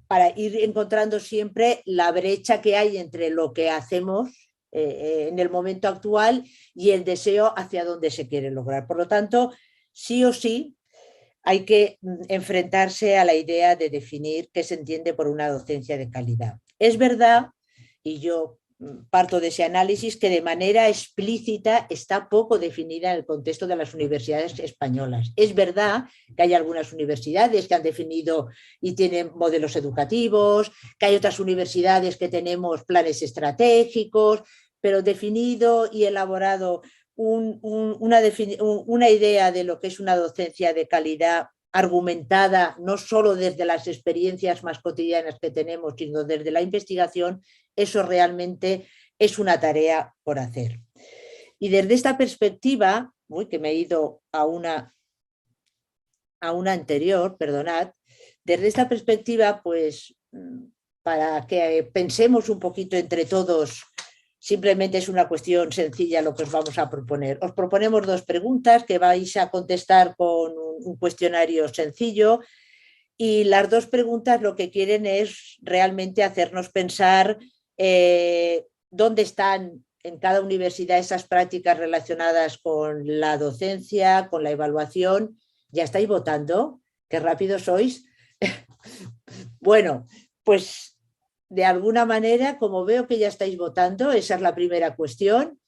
para ir encontrando siempre la brecha que hay entre lo que hacemos en el momento actual y el deseo hacia dónde se quiere lograr. Por lo tanto, sí o sí, hay que enfrentarse a la idea de definir qué se entiende por una docencia de calidad. Es verdad, y yo parto de ese análisis, que de manera explícita está poco definida en el contexto de las universidades españolas. Es verdad que hay algunas universidades que han definido y tienen modelos educativos, que hay otras universidades que tenemos planes estratégicos, pero definido y elaborado una idea de lo que es una docencia de calidad argumentada no solo desde las experiencias más cotidianas que tenemos, sino desde la investigación, eso realmente es una tarea por hacer. Y desde esta perspectiva, que me he ido a una anterior, perdonad, desde esta perspectiva, pues para que pensemos un poquito entre todos, simplemente es una cuestión sencilla lo que os vamos a proponer. Os proponemos dos preguntas que vais a contestar con un cuestionario sencillo, y las dos preguntas lo que quieren es realmente hacernos pensar dónde están en cada universidad esas prácticas relacionadas con la docencia, con la evaluación. ¿Ya estáis votando? ¡Qué rápido sois! Bueno, pues de alguna manera, como veo que ya estáis votando, esa es la primera cuestión,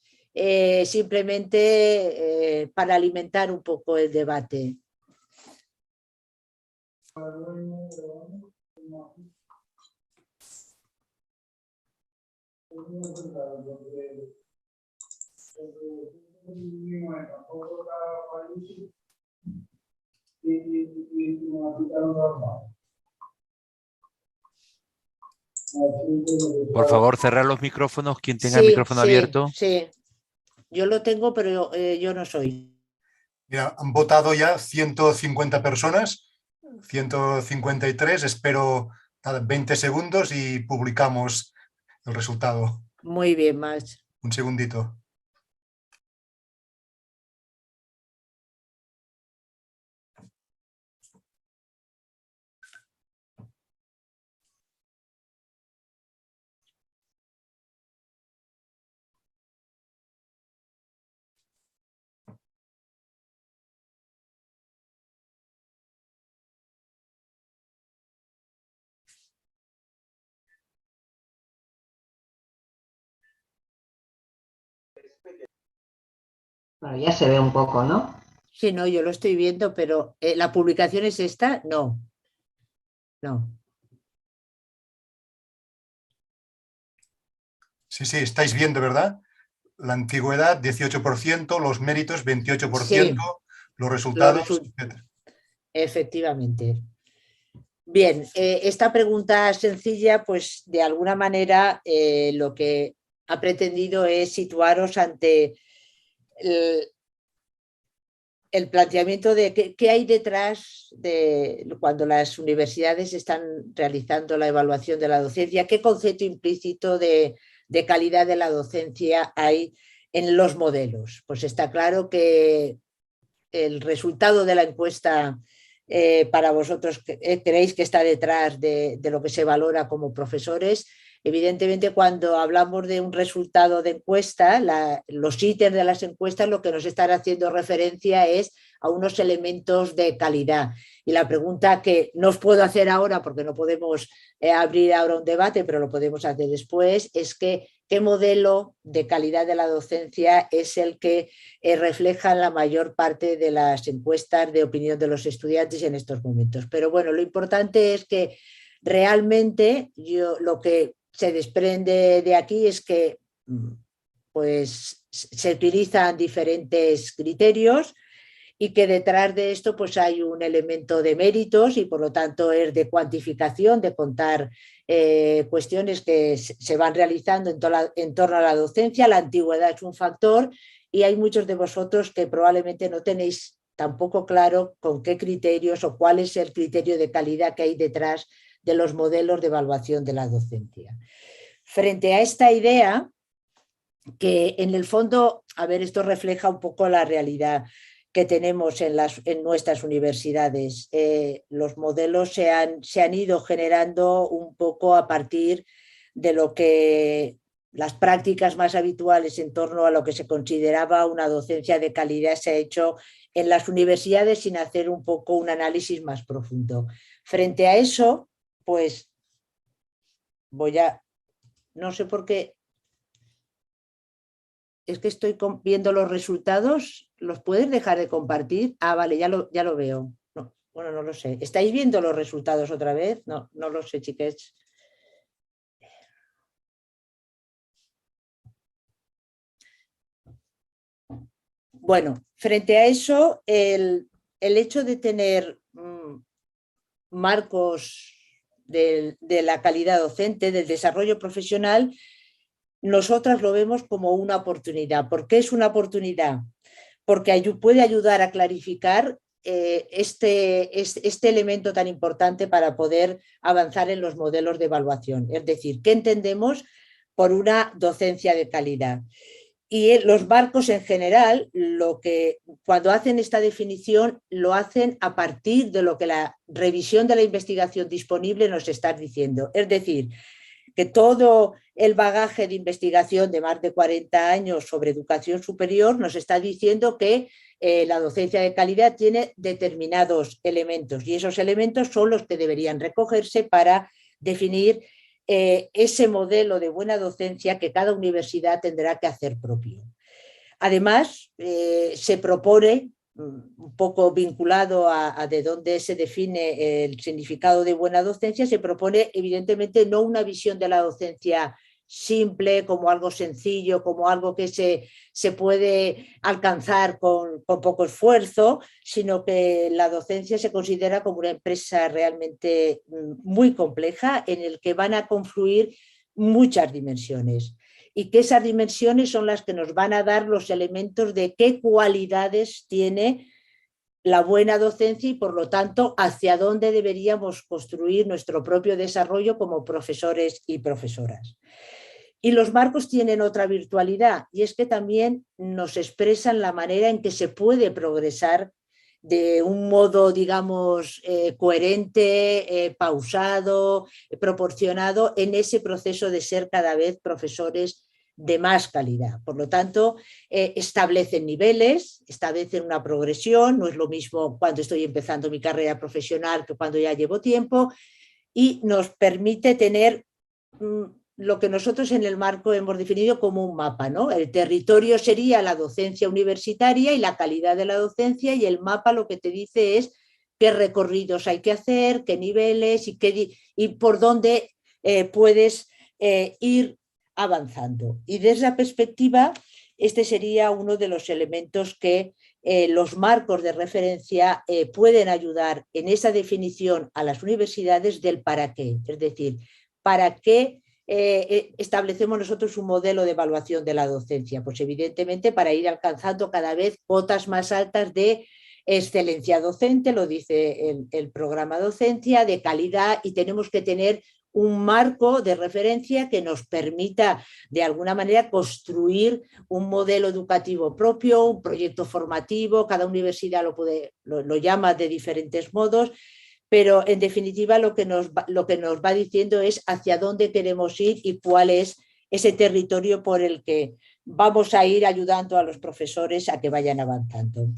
simplemente para alimentar un poco el debate. Por favor, cerrar los micrófonos. Quien tenga el Sí, micrófono abierto. sí. Yo lo tengo, pero yo no soy. Mira, han votado ya 150 personas, 153. Espero 20 segundos y publicamos el resultado. Muy bien, Max. Un segundito. Bueno, ya se ve un poco, ¿no? Sí, no, yo lo estoy viendo, pero ¿la publicación es esta? No. No. Sí, sí, estáis viendo, ¿verdad? La antigüedad, 18%, los méritos, 28%, Sí, los resultados, etc. efectivamente. Bien, esta pregunta sencilla, pues de alguna manera lo que ha pretendido es situaros ante el planteamiento de qué hay detrás de cuando las universidades están realizando la evaluación de la docencia, qué concepto implícito de calidad de la docencia hay en los modelos. Pues está claro que el resultado de la encuesta para vosotros creéis que está detrás de lo que se valora como profesores. Evidentemente, cuando hablamos de un resultado de encuesta, los ítems de las encuestas lo que nos están haciendo referencia es a unos elementos de calidad. Y la pregunta que no os puedo hacer ahora, porque no podemos abrir ahora un debate, pero lo podemos hacer después, es que qué modelo de calidad de la docencia es el que refleja la mayor parte de las encuestas de opinión de los estudiantes en estos momentos. Pero bueno, lo importante es que realmente lo que se desprende de aquí es que pues, se utilizan diferentes criterios y que detrás de esto pues hay un elemento de méritos y por lo tanto es de cuantificación, de contar cuestiones que se van realizando en torno a la docencia. La antigüedad es un factor y hay muchos de vosotros que probablemente no tenéis tampoco claro con qué criterios o cuál es el criterio de calidad que hay detrás de los modelos de evaluación de la docencia. Frente a esta idea, que en el fondo, a ver, esto refleja un poco la realidad que tenemos en nuestras universidades. Los modelos se han ido generando un poco a partir de lo que las prácticas más habituales en torno a lo que se consideraba una docencia de calidad se ha hecho en las universidades sin hacer un poco un análisis más profundo. Frente a eso, pues no sé por qué, es que estoy viendo los resultados, ¿los puedes dejar de compartir? Ah, vale, ya lo veo. No, bueno, no lo sé. ¿Estáis viendo los resultados otra vez? No, no lo sé, chiques. Bueno, frente a eso, el hecho de tener marcos de la calidad docente, del desarrollo profesional, nosotras lo vemos como una oportunidad. ¿Por qué es una oportunidad? Porque puede ayudar a clarificar este elemento tan importante para poder avanzar en los modelos de evaluación. Es decir, ¿qué entendemos por una docencia de calidad? Y los marcos en general, cuando hacen esta definición, lo hacen a partir de lo que la revisión de la investigación disponible nos está diciendo. Es decir, que todo el bagaje de investigación de más de 40 años sobre educación superior nos está diciendo que la docencia de calidad tiene determinados elementos y esos elementos son los que deberían recogerse para definir ese modelo de buena docencia que cada universidad tendrá que hacer propio. Además, se propone, un poco vinculado a de dónde se define el significado de buena docencia, se propone evidentemente no una visión de la docencia simple, como algo sencillo, como algo que se puede alcanzar con poco esfuerzo, sino que la docencia se considera como una empresa realmente muy compleja en el que van a confluir muchas dimensiones y que esas dimensiones son las que nos van a dar los elementos de qué cualidades tiene la buena docencia y, por lo tanto, hacia dónde deberíamos construir nuestro propio desarrollo como profesores y profesoras. Y los marcos tienen otra virtualidad y es que también nos expresan la manera en que se puede progresar de un modo, digamos, coherente, pausado, proporcionado en ese proceso de ser cada vez profesores de más calidad. Por lo tanto, establecen niveles, establecen una progresión, no es lo mismo cuando estoy empezando mi carrera profesional que cuando ya llevo tiempo, y nos permite tener lo que nosotros en el marco hemos definido como un mapa, ¿no? El territorio sería la docencia universitaria y la calidad de la docencia, y el mapa lo que te dice es qué recorridos hay que hacer, qué niveles y por dónde puedes ir avanzando. Y desde esa perspectiva, este sería uno de los elementos que los marcos de referencia pueden ayudar en esa definición a las universidades del para qué, es decir, para qué establecemos nosotros un modelo de evaluación de la docencia. Pues evidentemente para ir alcanzando cada vez cotas más altas de excelencia docente, lo dice el programa docencia, de calidad, y tenemos que tener un marco de referencia que nos permita de alguna manera construir un modelo educativo propio, un proyecto formativo. Cada universidad lo llama de diferentes modos, pero en definitiva lo que nos va diciendo es hacia dónde queremos ir y cuál es ese territorio por el que vamos a ir ayudando a los profesores a que vayan avanzando.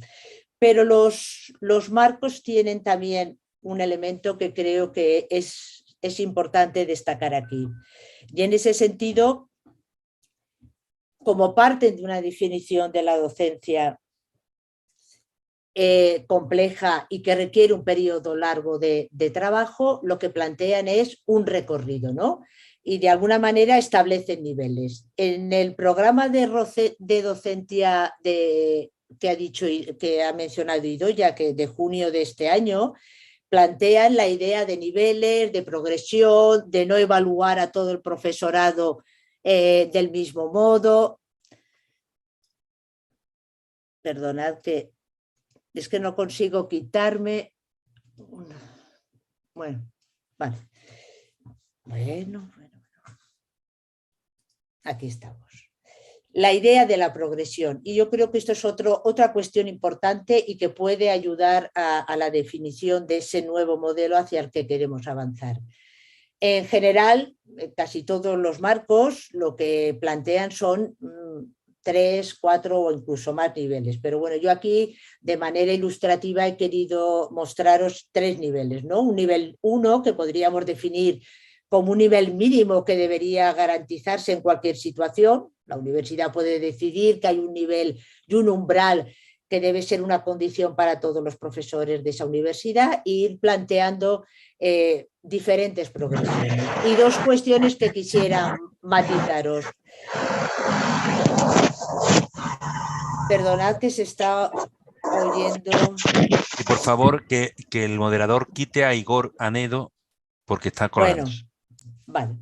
Pero los marcos tienen también un elemento que creo que es importante destacar aquí. Y en ese sentido, como parte de una definición de la docencia compleja y que requiere un periodo largo de trabajo, lo que plantean es un recorrido, ¿no? Y de alguna manera establecen niveles. En el programa de docencia que ha mencionado Idoia, que de junio de este año, plantean la idea de niveles, de progresión, de no evaluar a todo el profesorado del mismo modo. Perdonad que es que no consigo quitarme. Bueno, vale. Bueno. Aquí estamos. La idea de la progresión. Y yo creo que esto es otra cuestión importante y que puede ayudar a la definición de ese nuevo modelo hacia el que queremos avanzar. En general, casi todos los marcos lo que plantean son 3, 4 o incluso más niveles. Pero bueno, yo aquí de manera ilustrativa he querido mostraros 3 niveles, ¿no? Un nivel 1 que podríamos definir como un nivel mínimo que debería garantizarse en cualquier situación. La universidad puede decidir que hay un nivel y un umbral que debe ser una condición para todos los profesores de esa universidad, e ir planteando diferentes progresiones. Y 2 cuestiones que quisiera matizaros. Perdonad que se está oyendo. Y por favor, que el moderador quite a Igor Anedo porque está colgando. Bueno, vale.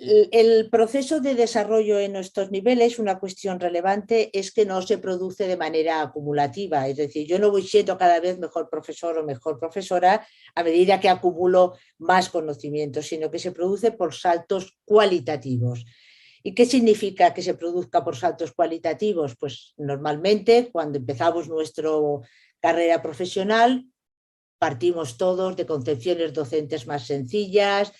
El proceso de desarrollo en estos niveles, una cuestión relevante, es que no se produce de manera acumulativa. Es decir, yo no voy siendo cada vez mejor profesor o mejor profesora a medida que acumulo más conocimientos, sino que se produce por saltos cualitativos. ¿Y qué significa que se produzca por saltos cualitativos? Pues normalmente cuando empezamos nuestra carrera profesional partimos todos de concepciones docentes más sencillas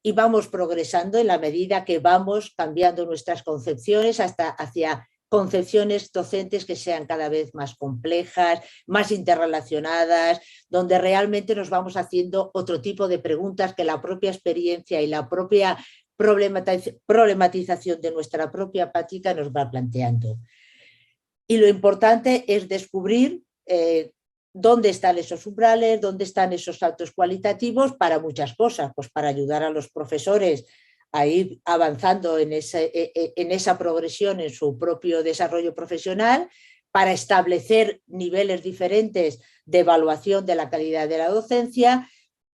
y vamos progresando en la medida que vamos cambiando nuestras concepciones hacia concepciones docentes que sean cada vez más complejas, más interrelacionadas, donde realmente nos vamos haciendo otro tipo de preguntas que la propia experiencia y la propia problematización de nuestra propia práctica nos va planteando. Y lo importante es descubrir dónde están esos umbrales, dónde están esos saltos cualitativos para muchas cosas, pues para ayudar a los profesores a ir avanzando en esa progresión en su propio desarrollo profesional, para establecer niveles diferentes de evaluación de la calidad de la docencia,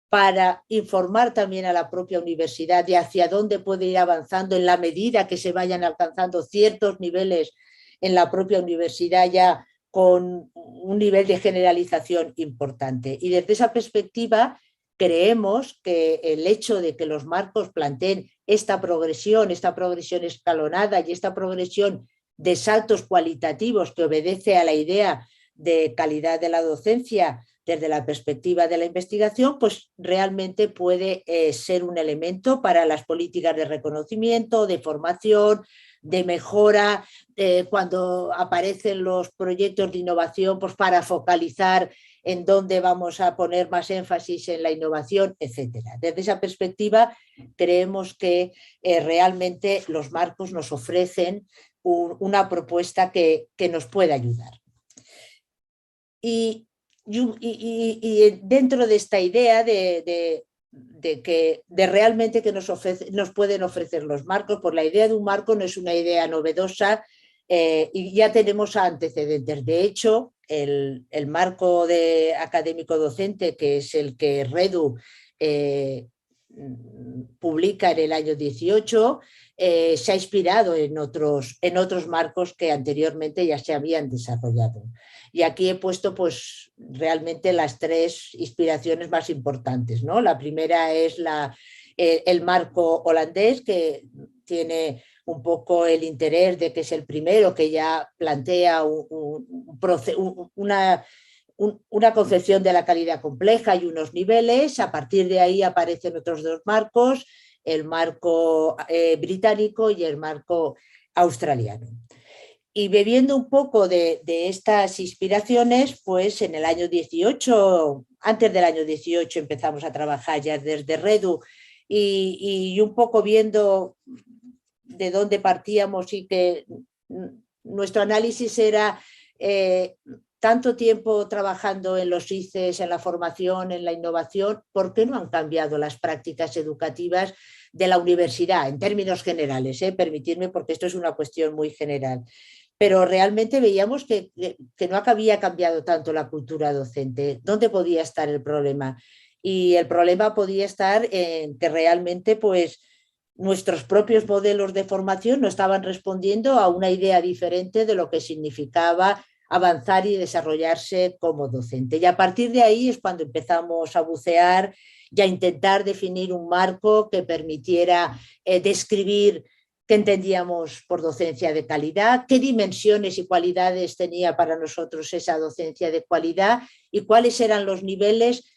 para informar también a la propia universidad de hacia dónde puede ir avanzando en la medida que se vayan alcanzando ciertos niveles en la propia universidad ya con un nivel de generalización importante. Y desde esa perspectiva creemos que el hecho de que los marcos planteen esta progresión escalonada y esta progresión de saltos cualitativos que obedece a la idea de calidad de la docencia desde la perspectiva de la investigación, pues realmente puede ser un elemento para las políticas de reconocimiento, de formación, de mejora, cuando aparecen los proyectos de innovación, pues para focalizar en dónde vamos a poner más énfasis en la innovación, etcétera. Desde esa perspectiva, creemos que realmente los marcos nos ofrecen una propuesta que nos puede ayudar. Y dentro de esta idea de realmente que nos pueden ofrecer los marcos, pues la idea de un marco no es una idea novedosa y ya tenemos antecedentes. De hecho, el marco académico docente, que es el que REDU publica en el año 18, se ha inspirado en otros marcos que anteriormente ya se habían desarrollado. Y aquí he puesto pues realmente las tres inspiraciones más importantes, ¿no? La primera es el marco holandés, que tiene un poco el interés de que es el primero que ya plantea una concepción de la calidad compleja y unos niveles. A partir de ahí aparecen otros dos marcos, el marco británico y el marco australiano. Y bebiendo un poco de estas inspiraciones, pues en el año 18, antes del año 18 empezamos a trabajar ya desde REDU y un poco viendo de dónde partíamos y que nuestro análisis era tanto tiempo trabajando en los ICES, en la formación, en la innovación, ¿por qué no han cambiado las prácticas educativas de la universidad en términos generales? Permitidme, porque esto es una cuestión muy general. Pero realmente veíamos que no había cambiado tanto la cultura docente. ¿Dónde podía estar el problema? Y el problema podía estar en que realmente pues, nuestros propios modelos de formación no estaban respondiendo a una idea diferente de lo que significaba avanzar y desarrollarse como docente. Y a partir de ahí es cuando empezamos a bucear y a intentar definir un marco que permitiera describir qué entendíamos por docencia de calidad, qué dimensiones y cualidades tenía para nosotros esa docencia de calidad y cuáles eran los niveles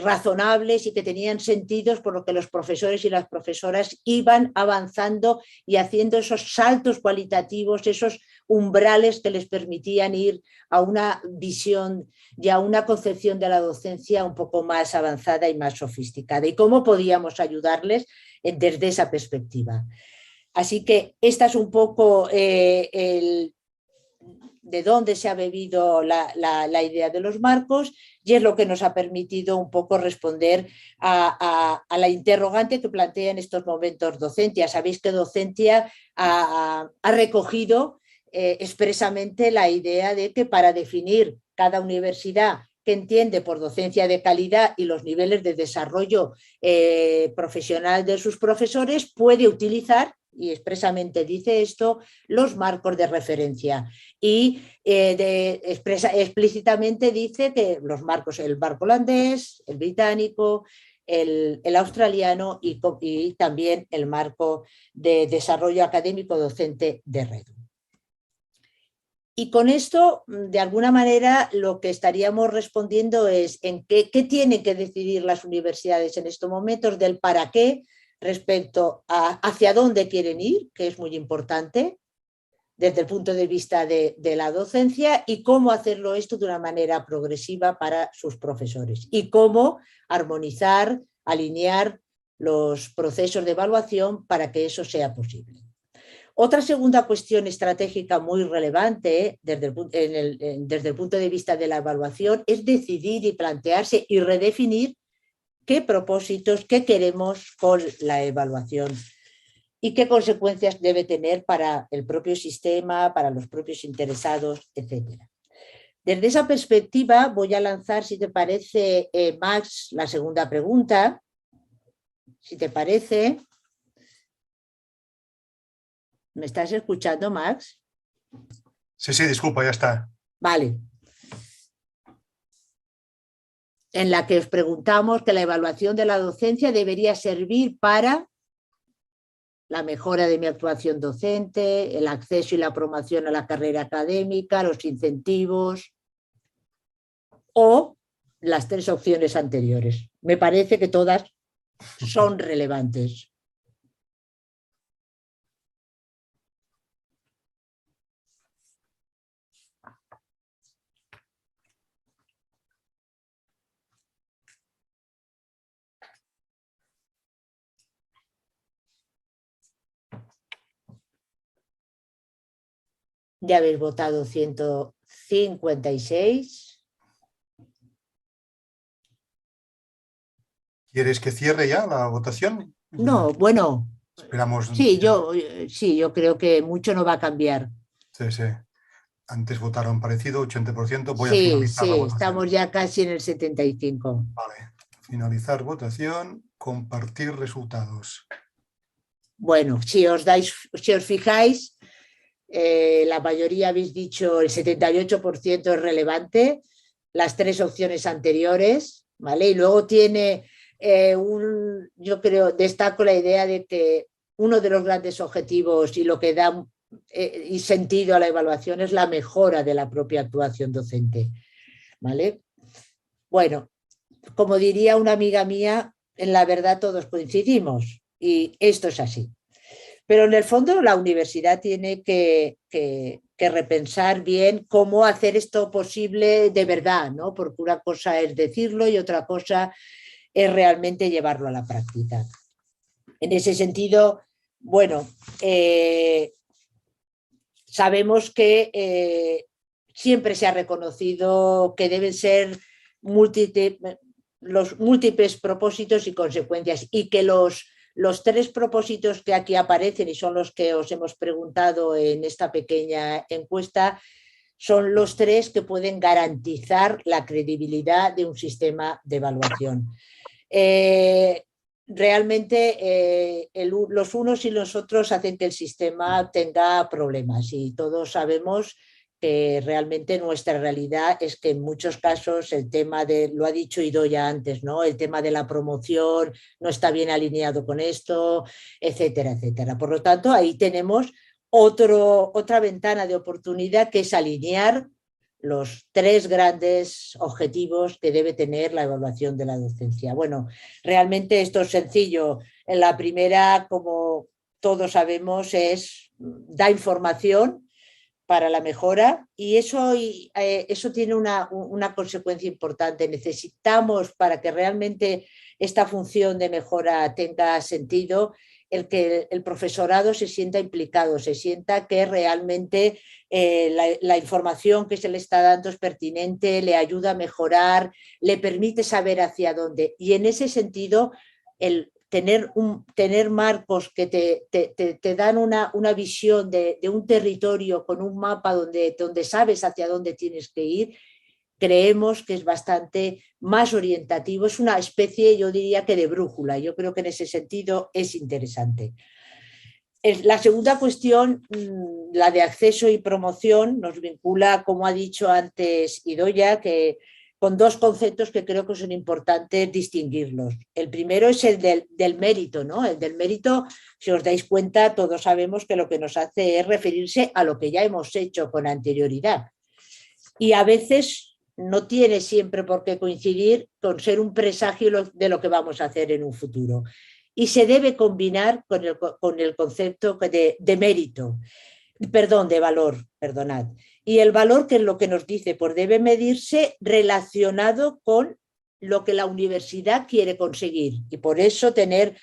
razonables y que tenían sentidos por lo que los profesores y las profesoras iban avanzando y haciendo esos saltos cualitativos, esos umbrales que les permitían ir a una visión y a una concepción de la docencia un poco más avanzada y más sofisticada, y cómo podíamos ayudarles desde esa perspectiva. Así que esta es un poco de dónde se ha bebido la idea de los marcos, y es lo que nos ha permitido un poco responder a la interrogante que plantea en estos momentos Docentia. Sabéis que Docentia ha recogido expresamente la idea de que para definir cada universidad que entiende por docencia de calidad y los niveles de desarrollo profesional de sus profesores, puede utilizar, y expresamente dice esto, los marcos de referencia. Y explícitamente dice que los marcos, el marco holandés, el británico, el australiano y también el marco de desarrollo académico docente de REDU. Y con esto, de alguna manera, lo que estaríamos respondiendo es en qué tienen que decidir las universidades en estos momentos, del para qué, respecto a hacia dónde quieren ir, que es muy importante desde el punto de vista de la docencia, y cómo hacerlo esto de una manera progresiva para sus profesores y cómo armonizar, alinear los procesos de evaluación para que eso sea posible. Otra segunda cuestión estratégica muy relevante desde el punto de vista de la evaluación es decidir y plantearse y redefinir qué propósitos, qué queremos con la evaluación y qué consecuencias debe tener para el propio sistema, para los propios interesados, etc. Desde esa perspectiva voy a lanzar, si te parece, Max, la segunda pregunta. Si te parece. ¿Me estás escuchando, Max? Sí, disculpa, ya está. Vale. En la que os preguntamos que la evaluación de la docencia debería servir para la mejora de mi actuación docente, el acceso y la promoción a la carrera académica, los incentivos o las tres opciones anteriores. Me parece que todas son relevantes. Ya habéis votado 156. ¿Quieres que cierre ya la votación? No, bueno. Esperamos. Sí, yo creo que mucho no va a cambiar. Sí. Antes votaron parecido, 80%. Voy a Sí, finalizar la votación. estamos ya casi en el 75%. Vale. Finalizar votación, compartir resultados. Bueno, si os fijáis, la mayoría habéis dicho el 78% es relevante, las tres opciones anteriores, ¿vale? Y luego tiene yo creo, destaco la idea de que uno de los grandes objetivos y lo que da y sentido a la evaluación es la mejora de la propia actuación docente, ¿vale? Bueno, como diría una amiga mía, en la verdad todos coincidimos y esto es así. Pero en el fondo la universidad tiene que repensar bien cómo hacer esto posible de verdad, ¿no? Porque una cosa es decirlo y otra cosa es realmente llevarlo a la práctica. En ese sentido, bueno, sabemos que siempre se ha reconocido que deben ser los múltiples propósitos y consecuencias y que los tres propósitos que aquí aparecen y son los que os hemos preguntado en esta pequeña encuesta son los tres que pueden garantizar la credibilidad de un sistema de evaluación. Realmente los unos y los otros hacen que el sistema tenga problemas y todos sabemos que realmente nuestra realidad es que en muchos casos el tema de, lo ha dicho Idoia antes, ¿no? El tema de la promoción no está bien alineado con esto, etcétera, etcétera. Por lo tanto, ahí tenemos otra ventana de oportunidad que es alinear los tres grandes objetivos que debe tener la evaluación de la docencia. Bueno, realmente esto es sencillo. En la primera, como todos sabemos, da información para la mejora y eso tiene una consecuencia importante. Necesitamos, para que realmente esta función de mejora tenga sentido, el que el profesorado se sienta implicado, se sienta que realmente la información que se le está dando es pertinente, le ayuda a mejorar, le permite saber hacia dónde. Y en ese sentido, el tener marcos que te dan una visión de un territorio con un mapa donde sabes hacia dónde tienes que ir, creemos que es bastante más orientativo, es una especie, yo diría que de brújula. Yo creo que en ese sentido es interesante. La segunda cuestión, la de acceso y promoción, nos vincula, como ha dicho antes Idoia, que con dos conceptos que creo que son importantes distinguirlos. El primero es el del mérito, ¿no? El del mérito, si os dais cuenta, todos sabemos que lo que nos hace es referirse a lo que ya hemos hecho con anterioridad. Y a veces no tiene siempre por qué coincidir con ser un presagio de lo que vamos a hacer en un futuro. y se debe combinar con el concepto de mérito, perdón, de valor, perdonad. Y el valor, que es lo que nos dice, pues debe medirse relacionado con lo que la universidad quiere conseguir, y por eso tener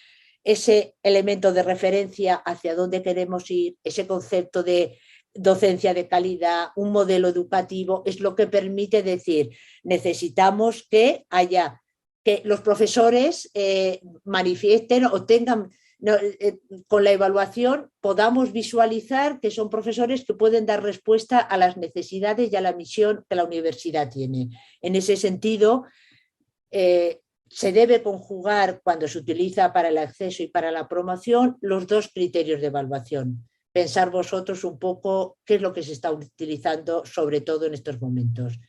ese elemento de referencia hacia dónde queremos ir, ese concepto de docencia de calidad, un modelo educativo, es lo que permite decir, necesitamos que haya, que los profesores manifiesten o tengan, con la evaluación podamos visualizar que son profesores que pueden dar respuesta a las necesidades y a la misión que la universidad tiene. En ese sentido, se debe conjugar, cuando se utiliza para el acceso y para la promoción, los dos criterios de evaluación. Pensar vosotros un poco qué es lo que se está utilizando, sobre todo en estos momentos.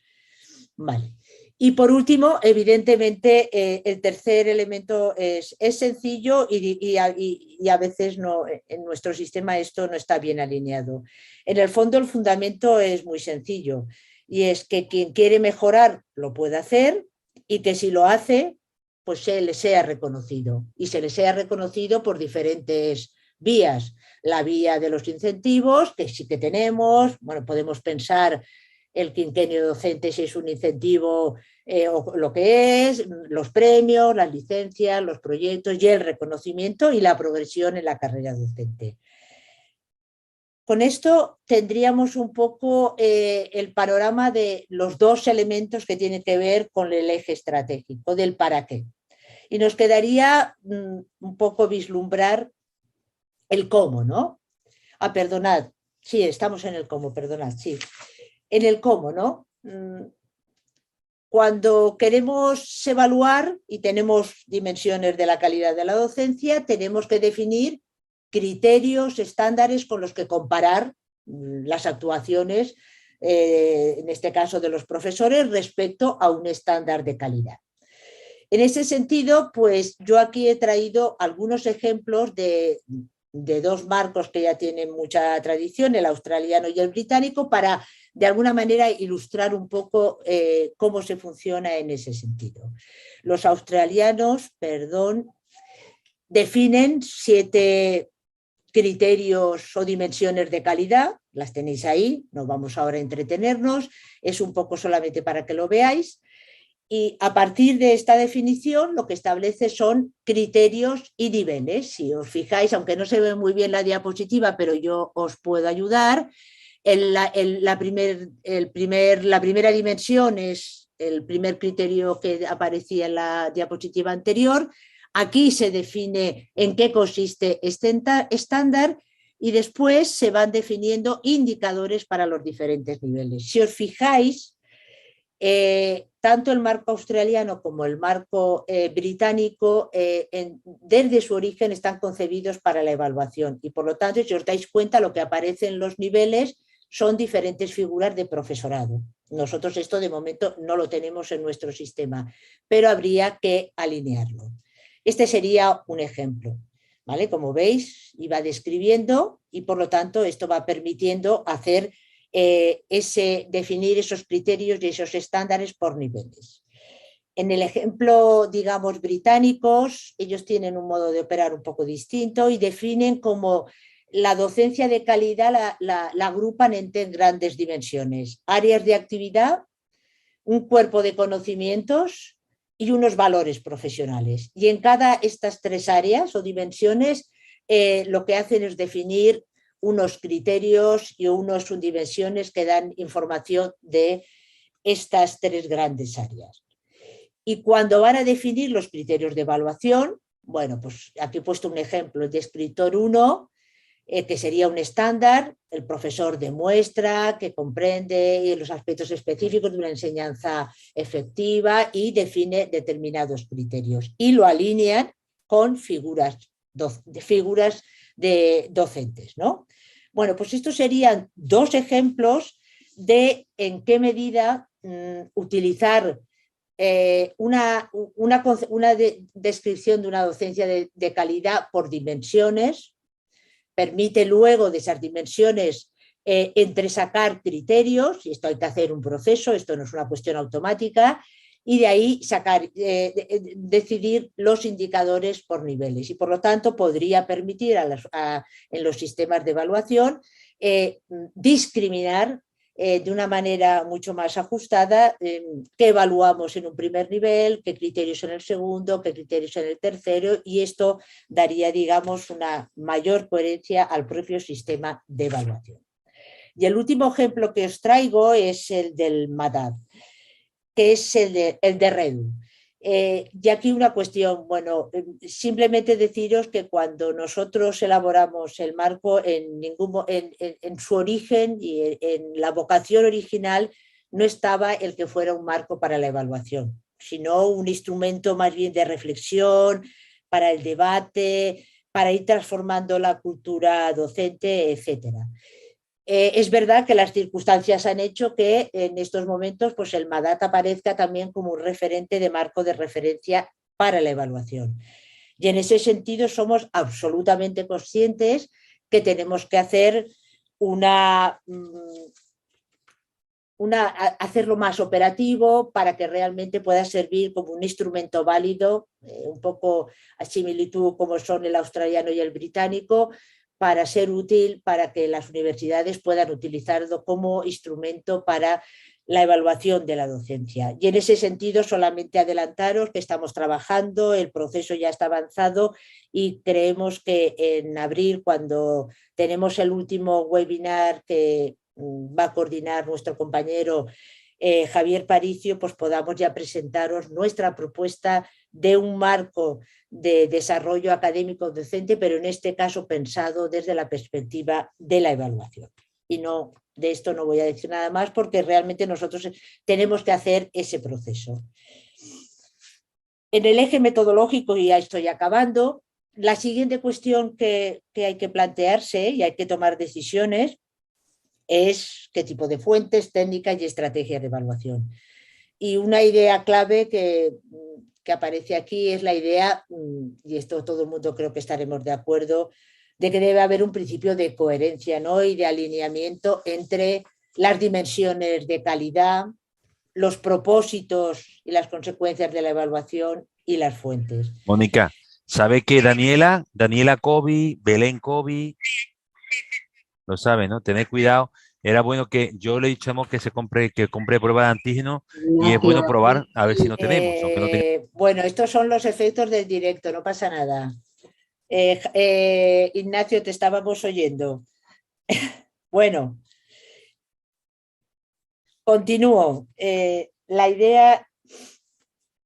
Vale. Y por último, evidentemente, el tercer elemento es sencillo y a veces no, en nuestro sistema esto no está bien alineado. En el fondo, el fundamento es muy sencillo, y es que quien quiere mejorar lo puede hacer, y que si lo hace, pues se le sea reconocido, y se le sea reconocido por diferentes vías. La vía de los incentivos, que sí que tenemos, bueno, podemos pensar el quinquenio docente si es un incentivo o lo que es, los premios, las licencias, los proyectos y el reconocimiento y la progresión en la carrera docente. Con esto tendríamos un poco el panorama de los dos elementos que tienen que ver con el eje estratégico, del para qué. Y nos quedaría un poco vislumbrar el cómo, ¿no? Perdonad, sí, estamos en el cómo, perdonad, sí. En el cómo, ¿no? Cuando queremos evaluar y tenemos dimensiones de la calidad de la docencia, tenemos que definir criterios, estándares con los que comparar las actuaciones, en este caso de los profesores, respecto a un estándar de calidad. En ese sentido, pues yo aquí he traído algunos ejemplos de dos marcos que ya tienen mucha tradición, el australiano y el británico, para de alguna manera ilustrar un poco cómo se funciona en ese sentido. Los australianos, definen 7 criterios o dimensiones de calidad, las tenéis ahí, no vamos ahora a entretenernos, es un poco solamente para que lo veáis. Y a partir de esta definición lo que establece son criterios y niveles. Si os fijáis, aunque no se ve muy bien la diapositiva, pero yo os puedo ayudar, la primera dimensión es el primer criterio que aparecía en la diapositiva anterior. Aquí se define en qué consiste este estándar y después se van definiendo indicadores para los diferentes niveles. Si os fijáis, tanto el marco australiano como el marco británico, desde su origen están concebidos para la evaluación, y por lo tanto, si os dais cuenta, lo que aparece en los niveles son diferentes figuras de profesorado. Nosotros esto de momento no lo tenemos en nuestro sistema, pero habría que alinearlo. Este sería un ejemplo, ¿vale? Como veis, iba describiendo, y por lo tanto esto va permitiendo hacer definir esos criterios y esos estándares por niveles. En el ejemplo, digamos, británicos, ellos tienen un modo de operar un poco distinto y definen como la docencia de calidad la agrupan en 3 grandes dimensiones: áreas de actividad, un cuerpo de conocimientos y unos valores profesionales. Y en cada estas 3 áreas o dimensiones lo que hacen es definir unos criterios y unas subdimensiones que dan información de estas 3 grandes áreas. Y cuando van a definir los criterios de evaluación, bueno, pues aquí he puesto un ejemplo, el descriptor 1, que sería un estándar. El profesor demuestra que comprende los aspectos específicos de una enseñanza efectiva y define determinados criterios y lo alinean con figuras de docentes, ¿no? Bueno, pues estos serían 2 ejemplos de en qué medida utilizar una descripción de una docencia de calidad por dimensiones permite luego de esas dimensiones entresacar criterios, y esto hay que hacer un proceso, esto no es una cuestión automática, y de ahí decidir los indicadores por niveles. Y por lo tanto podría permitir en los sistemas de evaluación discriminar de una manera mucho más ajustada qué evaluamos en un primer nivel, qué criterios en el segundo, qué criterios en el tercero, y esto daría, digamos, una mayor coherencia al propio sistema de evaluación. Y el último ejemplo que os traigo es el del MADAD, que es el de REDU. Y aquí una cuestión, bueno, simplemente deciros que cuando nosotros elaboramos el marco, en su origen y en la vocación original no estaba el que fuera un marco para la evaluación, sino un instrumento más bien de reflexión, para el debate, para ir transformando la cultura docente, etcétera. Es verdad que las circunstancias han hecho que en estos momentos pues el MADAD aparezca también como un referente de marco de referencia para la evaluación. Y en ese sentido somos absolutamente conscientes que tenemos que hacer hacerlo más operativo para que realmente pueda servir como un instrumento válido, un poco a similitud como son el australiano y el británico, para ser útil, para que las universidades puedan utilizarlo como instrumento para la evaluación de la docencia. Y en ese sentido solamente adelantaros que estamos trabajando, el proceso ya está avanzado y creemos que en abril, cuando tenemos el último webinar que va a coordinar nuestro compañero Javier Paricio, pues podamos ya presentaros nuestra propuesta de un marco de desarrollo académico docente, pero en este caso pensado desde la perspectiva de la evaluación. Y no, de esto no voy a decir nada más porque realmente nosotros tenemos que hacer ese proceso. En el eje metodológico, y ya estoy acabando, la siguiente cuestión que hay que plantearse y hay que tomar decisiones es qué tipo de fuentes, técnicas y estrategias de evaluación. Y una idea clave que aparece aquí es la idea, y esto todo el mundo creo que estaremos de acuerdo, de que debe haber un principio de coherencia, ¿no? Y de alineamiento entre las dimensiones de calidad, los propósitos y las consecuencias de la evaluación y las fuentes. Mónica, ¿sabe que Daniela Cobi, Belén Cobi, lo sabe, ¿no? Tened cuidado. Era bueno que yo le he dicho que compre prueba de antígeno y es bueno probar a ver si no tenemos. Aunque no tengamos. Bueno, estos son los efectos del directo, no pasa nada. Ignacio, te estábamos oyendo. Bueno, continúo. La idea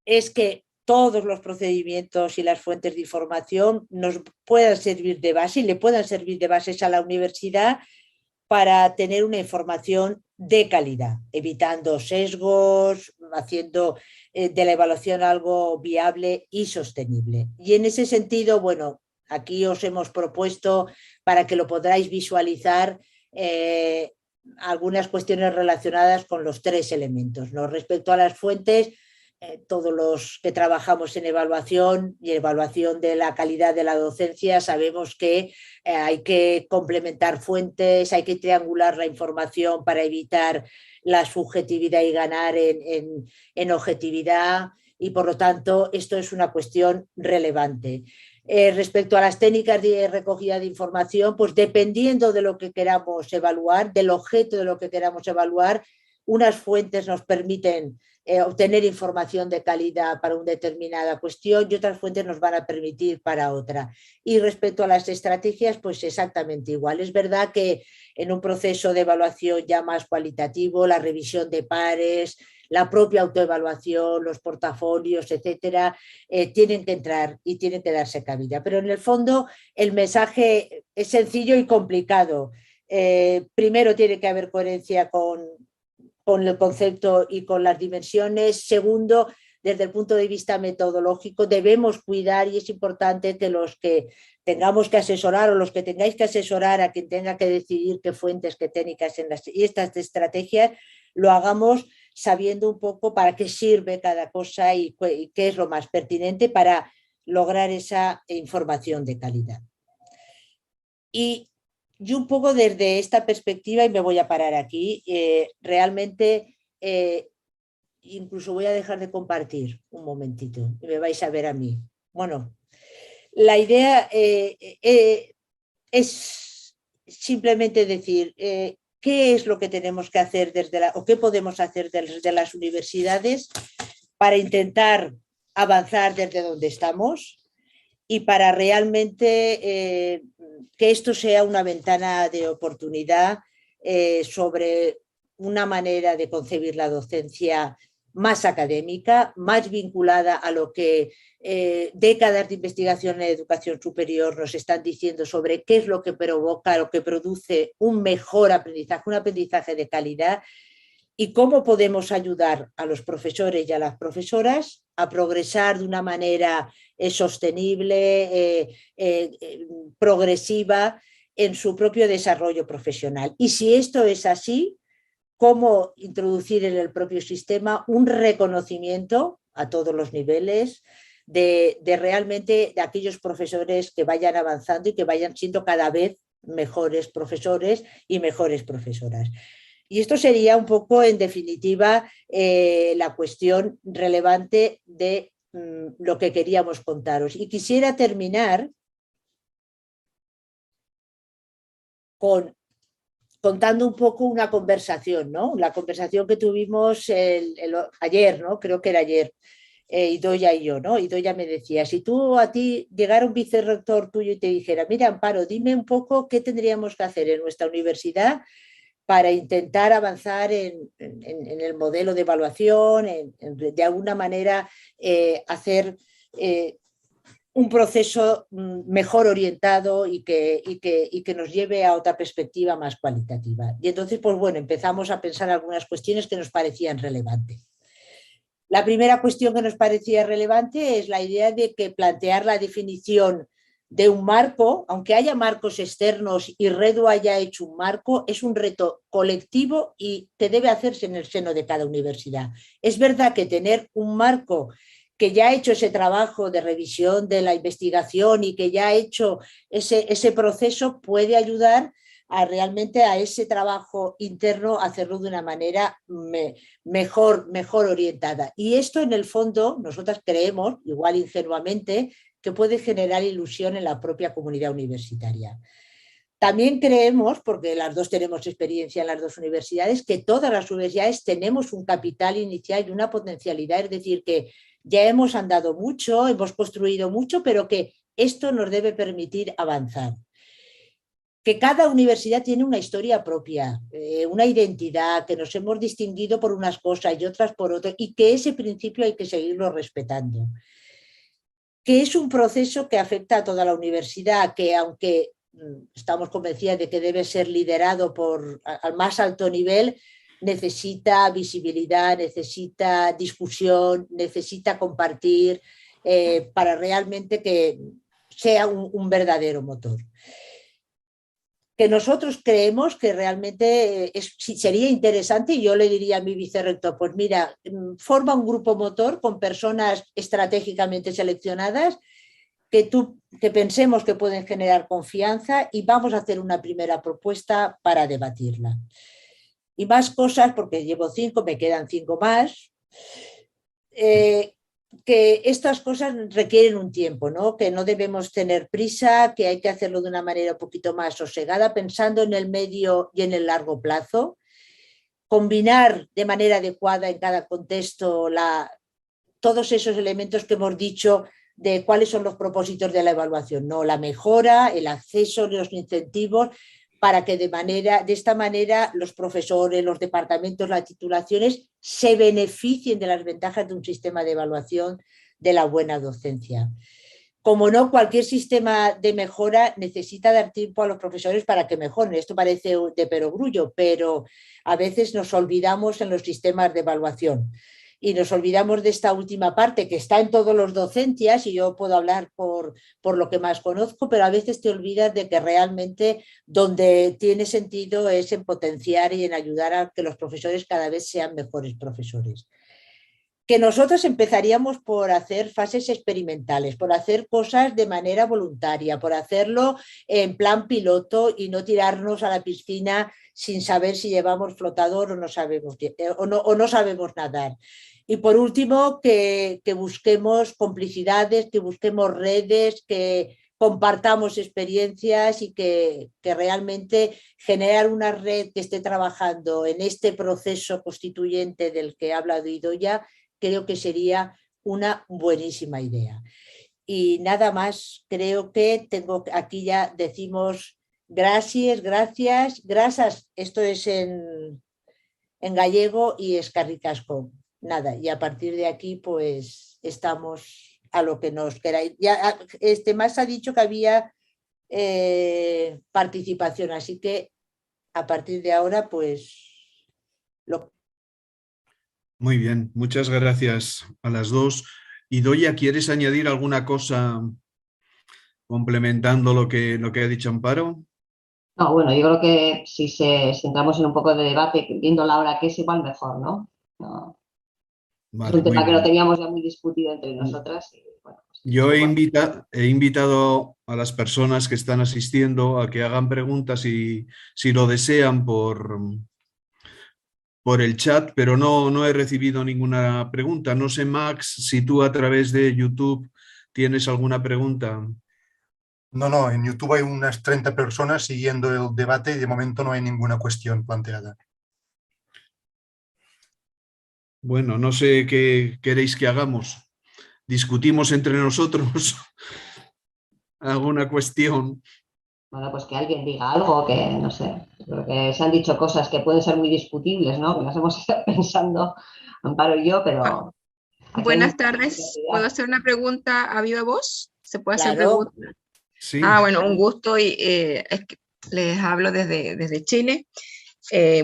es que todos los procedimientos y las fuentes de información nos puedan servir de base y le puedan servir de bases a la universidad para tener una información de calidad, evitando sesgos, haciendo de la evaluación algo viable y sostenible. Y en ese sentido, bueno, aquí os hemos propuesto para que lo podáis visualizar algunas cuestiones relacionadas con los tres elementos, ¿no? Respecto a las fuentes, todos los que trabajamos en evaluación y evaluación de la calidad de la docencia sabemos que hay que complementar fuentes, hay que triangular la información para evitar la subjetividad y ganar en objetividad, y por lo tanto esto es una cuestión relevante. Respecto a las técnicas de recogida de información, pues dependiendo de lo que queramos evaluar, del objeto de lo que queramos evaluar, unas fuentes nos permiten obtener información de calidad para una determinada cuestión y otras fuentes nos van a permitir para otra. Y respecto a las estrategias, pues exactamente igual. Es verdad que en un proceso de evaluación ya más cualitativo, la revisión de pares, la propia autoevaluación, los portafolios, etcétera, tienen que entrar y tienen que darse cabida. Pero en el fondo el mensaje es sencillo y complicado. Primero tiene que haber coherencia con el concepto y con las dimensiones. Segundo, desde el punto de vista metodológico, debemos cuidar, y es importante que los que tengamos que asesorar o los que tengáis que asesorar a quien tenga que decidir qué fuentes, qué técnicas y estas estrategias, lo hagamos sabiendo un poco para qué sirve cada cosa y qué es lo más pertinente para lograr esa información de calidad. Y un poco desde esta perspectiva, y me voy a parar aquí, realmente incluso voy a dejar de compartir un momentito y me vais a ver a mí. Bueno, la idea es simplemente decir qué es lo que tenemos que hacer o qué podemos hacer desde las universidades para intentar avanzar desde donde estamos y para realmente que esto sea una ventana de oportunidad sobre una manera de concebir la docencia más académica, más vinculada a lo que décadas de investigación en educación superior nos están diciendo sobre qué es lo que provoca, lo que produce un mejor aprendizaje, un aprendizaje de calidad, y cómo podemos ayudar a los profesores y a las profesoras a progresar de una manera sostenible, progresiva en su propio desarrollo profesional. Y si esto es así, cómo introducir en el propio sistema un reconocimiento a todos los niveles de realmente de aquellos profesores que vayan avanzando y que vayan siendo cada vez mejores profesores y mejores profesoras. Y esto sería un poco, en definitiva, la cuestión relevante de lo que queríamos contaros. Y quisiera terminar contando un poco una conversación, ¿no? La conversación que tuvimos ayer, ¿no? Creo que era ayer, Idoia y yo, ¿no? Idoia me decía, si a ti llegara un vicerrector tuyo y te dijera, mira, Amparo, dime un poco qué tendríamos que hacer en nuestra universidad para intentar avanzar en el modelo de evaluación, de alguna manera hacer un proceso mejor orientado y que nos lleve a otra perspectiva más cualitativa. Y entonces, pues bueno, empezamos a pensar algunas cuestiones que nos parecían relevantes. La primera cuestión que nos parecía relevante es la idea de que plantear la definición de un marco, aunque haya marcos externos y Redu haya hecho un marco, es un reto colectivo y que debe hacerse en el seno de cada universidad. Es verdad que tener un marco que ya ha hecho ese trabajo de revisión de la investigación y que ya ha hecho ese proceso puede ayudar realmente a ese trabajo interno, hacerlo de una manera mejor orientada. Y esto, en el fondo, nosotras creemos, igual ingenuamente, que puede generar ilusión en la propia comunidad universitaria. También creemos, porque las dos tenemos experiencia en las dos universidades, que todas las universidades tenemos un capital inicial y una potencialidad, es decir, que ya hemos andado mucho, hemos construido mucho, pero que esto nos debe permitir avanzar. Que cada universidad tiene una historia propia, una identidad, que nos hemos distinguido por unas cosas y otras por otras, y que ese principio hay que seguirlo respetando. Que es un proceso que afecta a toda la universidad, que aunque estamos convencidas de que debe ser liderado al más alto nivel, necesita visibilidad, necesita discusión, necesita compartir para realmente que sea un verdadero motor. Que nosotros creemos que realmente sería interesante, y yo le diría a mi vicerrector, pues mira, forma un grupo motor con personas estratégicamente seleccionadas que pensemos que pueden generar confianza y vamos a hacer una primera propuesta para debatirla. Y más cosas, porque llevo 5, me quedan 5 más, que estas cosas requieren un tiempo, ¿no? Que no debemos tener prisa, que hay que hacerlo de una manera un poquito más sosegada, pensando en el medio y en el largo plazo, combinar de manera adecuada en cada contexto todos esos elementos que hemos dicho de cuáles son los propósitos de la evaluación, ¿no? La mejora, el acceso, los incentivos, para que de esta manera los profesores, los departamentos, las titulaciones se beneficien de las ventajas de un sistema de evaluación de la buena docencia. Como no, cualquier sistema de mejora necesita dar tiempo a los profesores para que mejoren. Esto parece de perogrullo, pero a veces nos olvidamos en los sistemas de evaluación. Y nos olvidamos de esta última parte que está en todos los docencias, y yo puedo hablar por lo que más conozco, pero a veces te olvidas de que realmente donde tiene sentido es en potenciar y en ayudar a que los profesores cada vez sean mejores profesores. Que nosotros empezaríamos por hacer fases experimentales, por hacer cosas de manera voluntaria, por hacerlo en plan piloto y no tirarnos a la piscina sin saber si llevamos flotador o no sabemos nadar. Y por último, que busquemos complicidades, que busquemos redes, que compartamos experiencias y que realmente generar una red que esté trabajando en este proceso constituyente del que ha hablado Idoia, creo que sería una buenísima idea. Y nada más, creo que aquí ya decimos gracias, esto es en gallego y escarricasco. Nada, y a partir de aquí pues estamos a lo que nos queráis. Ya, más ha dicho que había participación, así que a partir de ahora pues... Muy bien, muchas gracias a las dos. Idoia, ¿quieres añadir alguna cosa complementando lo que ha dicho Amparo? No, bueno, yo creo que si entramos en un poco de debate, viendo la hora que es, igual mejor, ¿no? Es Vale, un muy tema que lo bien. teníamos ya muy discutido entre nosotras. Y, bueno, pues, Yo he invitado a las personas que están asistiendo a que hagan preguntas si lo desean por el chat, pero no he recibido ninguna pregunta. No sé, Max, si tú a través de YouTube tienes alguna pregunta. No, en YouTube hay unas 30 personas siguiendo el debate y de momento no hay ninguna cuestión planteada. Bueno, no sé qué queréis que hagamos. ¿Discutimos entre nosotros alguna cuestión? bueno, pues que alguien diga algo, que no sé. Creo que se han dicho cosas que pueden ser muy discutibles, ¿no? Que las hemos estado pensando Amparo y yo, pero... Buenas tardes. ¿Puedo hacer una pregunta a viva voz? ¿Se puede hacer Claro. pregunta? Sí. Bueno, un gusto y es que les hablo desde Chile.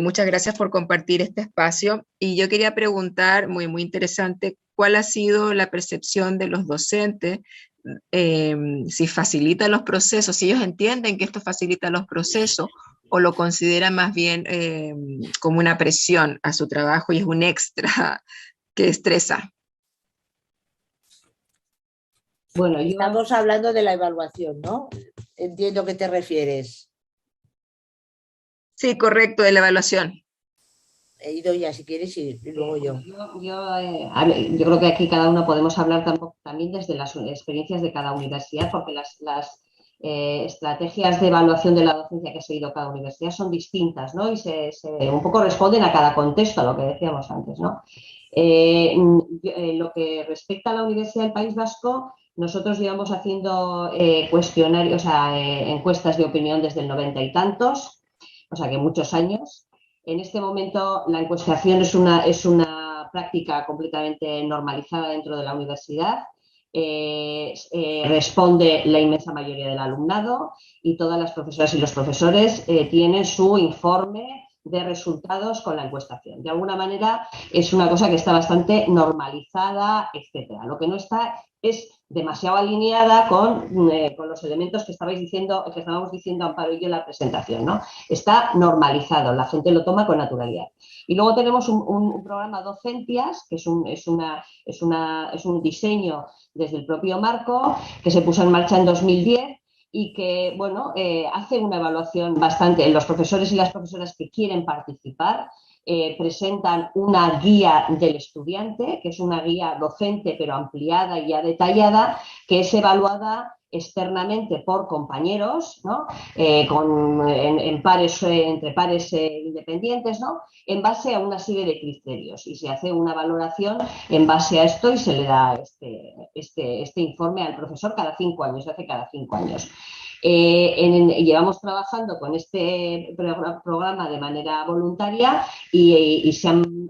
Muchas gracias por compartir este espacio. Y yo quería preguntar, muy interesante, ¿cuál ha sido la percepción de los docentes? Si facilita los procesos, si ellos entienden que esto facilita los procesos o lo consideran más bien como una presión a su trabajo y es un extra que estresa. Bueno, Estamos hablando de la evaluación, ¿no? Entiendo a qué te refieres. Sí, correcto, de la evaluación. He ido ya, si quieres, y luego yo. Yo creo que aquí cada uno podemos hablar también desde las experiencias de cada universidad, porque las estrategias de evaluación de la docencia que ha seguido cada universidad son distintas, ¿no? Y un poco responden a cada contexto, a lo que decíamos antes, ¿no? Lo que respecta a la Universidad del País Vasco, nosotros llevamos haciendo cuestionarios, encuestas de opinión desde el 90 y tantos, o sea que muchos años. En este momento la encuestación es una práctica completamente normalizada dentro de la universidad. Responde la inmensa mayoría del alumnado y todas las profesoras y los profesores tienen su informe de resultados con la encuestación. De alguna manera es una cosa que está bastante normalizada, etcétera. Lo que no está es demasiado alineada con los elementos que estábamos diciendo Amparo y yo en la presentación, ¿no? Está normalizado, la gente lo toma con naturalidad. Y luego tenemos un programa Docentias, que es un diseño desde el propio Marco, que se puso en marcha en 2010 y que, bueno, hace una evaluación bastante, los profesores y las profesoras que quieren participar presentan una guía del estudiante, que es una guía docente pero ampliada y ya detallada, que es evaluada externamente por compañeros, ¿no? Entre pares independientes, ¿no? En base a una serie de criterios y se hace una valoración en base a esto y se le da este informe al profesor cada 5 años, se hace cada 5 años. Llevamos trabajando con este programa de manera voluntaria y se han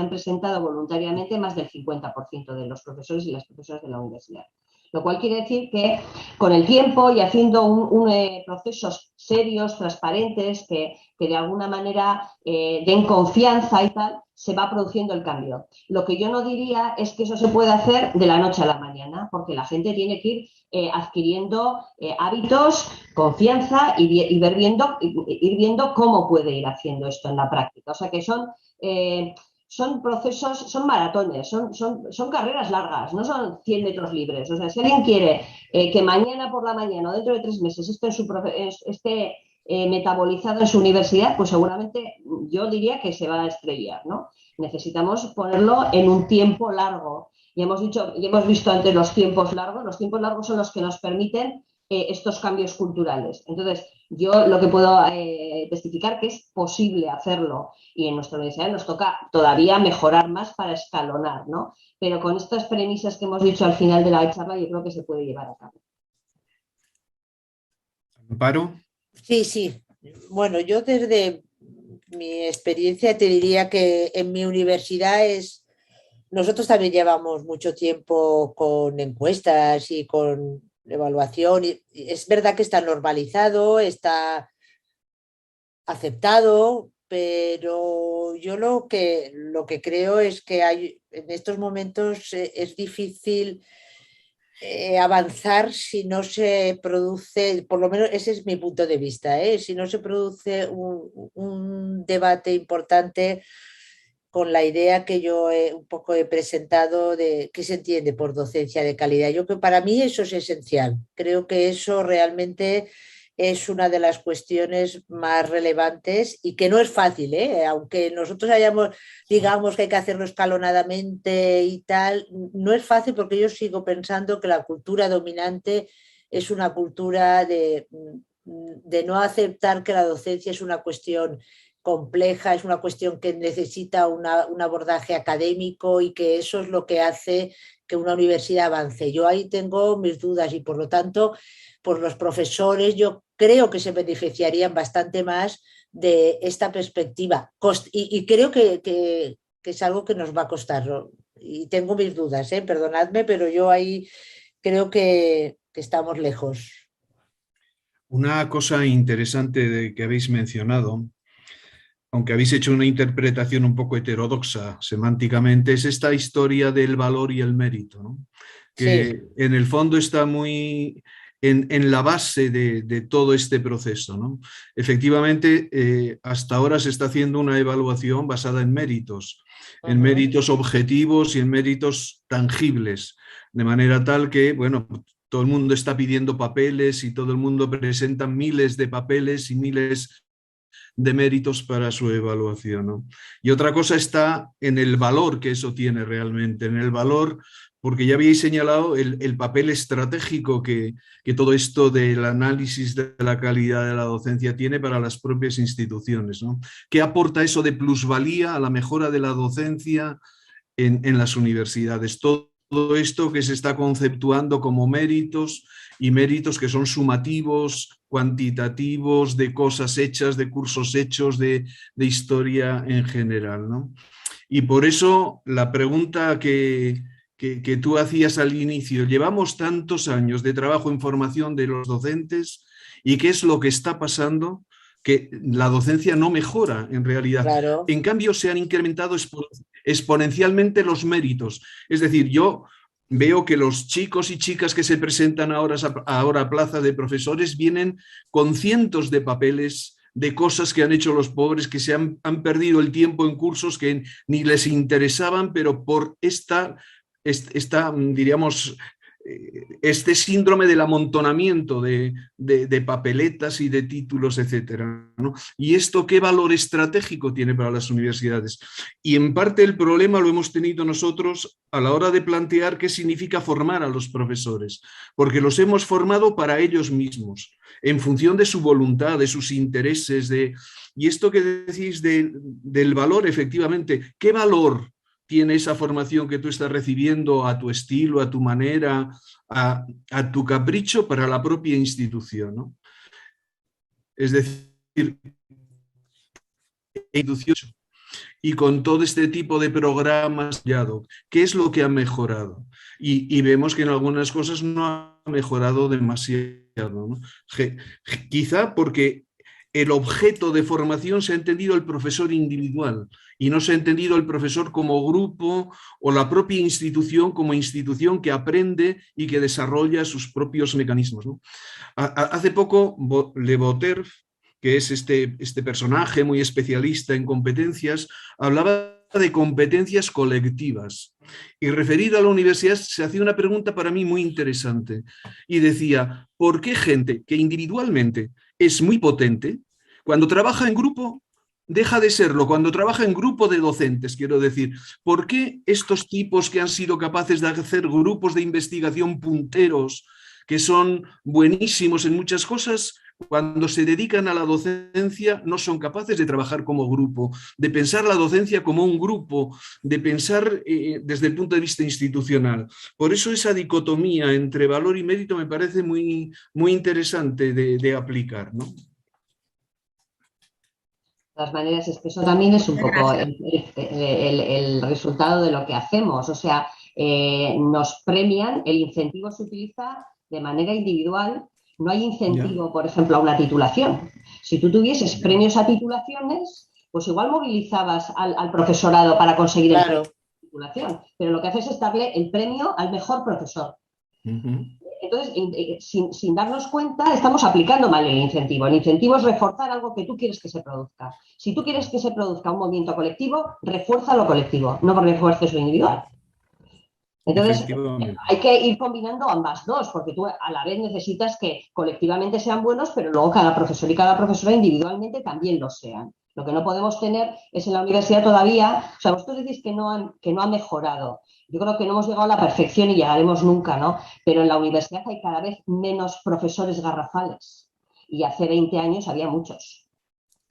presentado voluntariamente más del 50% de los profesores y las profesoras de la universidad. Lo cual quiere decir que con el tiempo y haciendo procesos serios, transparentes, que de alguna manera den confianza y tal, se va produciendo el cambio. Lo que yo no diría es que eso se puede hacer de la noche a la mañana, porque la gente tiene que ir adquiriendo hábitos, confianza y ir viendo cómo puede ir haciendo esto en la práctica. O sea que son procesos, son maratones, son carreras largas, no son 100 metros libres. O sea, si alguien quiere que mañana por la mañana o dentro de 3 meses esto esté metabolizado en su universidad, pues seguramente yo diría que se va a estrellar, ¿no? necesitamos ponerlo en un tiempo largo. Ya hemos visto antes los tiempos largos son los que nos permiten estos cambios culturales. Entonces, yo lo que puedo testificar que es posible hacerlo y en nuestra universidad nos toca todavía mejorar más para escalonar, ¿no? Pero con estas premisas que hemos dicho al final de la charla, yo creo que se puede llevar a cabo. ¿Amparo? Sí, sí. Bueno, yo desde mi experiencia te diría que en mi universidad nosotros también llevamos mucho tiempo con encuestas y con evaluación y es verdad que está normalizado, está aceptado, pero yo lo que creo es que en estos momentos es difícil avanzar si no se produce, por lo menos ese es mi punto de vista, si no se produce un debate importante con la idea que yo un poco he presentado de qué se entiende por docencia de calidad. Yo creo que para mí eso es esencial. Creo que eso realmente es una de las cuestiones más relevantes y que no es fácil, aunque nosotros digamos que hay que hacerlo escalonadamente y tal, no es fácil porque yo sigo pensando que la cultura dominante es una cultura de no aceptar que la docencia es una cuestión compleja, es una cuestión que necesita un abordaje académico y que eso es lo que hace que una universidad avance. Yo ahí tengo mis dudas y por lo tanto, pues los profesores yo creo que se beneficiarían bastante más de esta perspectiva y creo que es algo que nos va a costar, ¿no? Y tengo mis dudas, perdonadme, pero yo ahí creo que estamos lejos. Una cosa interesante que habéis mencionado, aunque habéis hecho una interpretación un poco heterodoxa semánticamente, es esta historia del valor y el mérito, ¿no? Que Sí. en el fondo está muy en la base de todo este proceso, ¿no? Efectivamente, hasta ahora se está haciendo una evaluación basada en méritos objetivos y en méritos tangibles, de manera tal que, bueno, todo el mundo está pidiendo papeles y todo el mundo presenta miles de papeles y miles de méritos para su evaluación, ¿no? Y otra cosa está en el valor que eso tiene realmente, en el valor, porque ya habéis señalado el papel estratégico que todo esto del análisis de la calidad de la docencia tiene para las propias instituciones, ¿no? ¿Qué aporta eso de plusvalía a la mejora de la docencia en las universidades? Todo esto que se está conceptuando como méritos y méritos que son sumativos, cuantitativos, de cosas hechas, de cursos hechos, de historia en general, ¿no? Y por eso la pregunta que tú hacías al inicio, llevamos tantos años de trabajo en formación de los docentes y qué es lo que está pasando, que la docencia no mejora en realidad. Claro. En cambio, se han incrementado exponencialmente los méritos. Es decir, yo veo que los chicos y chicas que se presentan ahora a plaza de profesores vienen con cientos de papeles de cosas que han hecho los pobres, que se han perdido el tiempo en cursos que ni les interesaban, pero por diríamos, este síndrome del amontonamiento de papeletas y de títulos, etcétera, ¿no? ¿Y esto qué valor estratégico tiene para las universidades? Y en parte el problema lo hemos tenido nosotros a la hora de plantear qué significa formar a los profesores, porque los hemos formado para ellos mismos, en función de su voluntad, de sus intereses, y esto que decís del valor, efectivamente, ¿qué valor tiene esa formación que tú estás recibiendo a tu estilo, a tu manera, a tu capricho para la propia institución, ¿no? Es decir, y con todo este tipo de programas, ¿qué es lo que ha mejorado? Y vemos que en algunas cosas no ha mejorado demasiado, ¿no? Quizá porque el objeto de formación se ha entendido el profesor individual y no se ha entendido el profesor como grupo o la propia institución como institución que aprende y que desarrolla sus propios mecanismos, ¿no? Hace poco Le Boter, que es este personaje muy especialista en competencias, hablaba de competencias colectivas y referido a la universidad se hacía una pregunta para mí muy interesante y decía, ¿por qué gente que individualmente es muy potente, cuando trabaja en grupo deja de serlo cuando trabaja en grupo de docentes, quiero decir. ¿Por qué estos tipos que han sido capaces de hacer grupos de investigación punteros, que son buenísimos en muchas cosas, cuando se dedican a la docencia no son capaces de trabajar como grupo, de pensar la docencia como un grupo, de pensar desde el punto de vista institucional? Por eso esa dicotomía entre valor y mérito me parece muy, muy interesante de aplicar, ¿no? De todas maneras, es que eso también es un poco Gracias. el resultado de lo que hacemos. O sea, nos premian, el incentivo se utiliza de manera individual. No hay incentivo, por ejemplo, a una titulación. Si tú tuvieses premios a titulaciones, pues igual movilizabas al profesorado para conseguir el premio a titulación. Pero lo que haces es darle el premio al mejor profesor. Entonces, sin darnos cuenta, estamos aplicando mal el incentivo. El incentivo es reforzar algo que tú quieres que se produzca. Si tú quieres que se produzca un movimiento colectivo, refuerza lo colectivo, no refuerces lo individual. Entonces, hay que ir combinando ambas dos, porque tú a la vez necesitas que colectivamente sean buenos, pero luego cada profesor y cada profesora individualmente también lo sean. Lo que no podemos tener es en la universidad todavía, o sea, vosotros decís que no ha mejorado. Yo creo que no hemos llegado a la perfección y llegaremos nunca, ¿no? Pero en la universidad hay cada vez menos profesores garrafales. Y hace 20 años había muchos.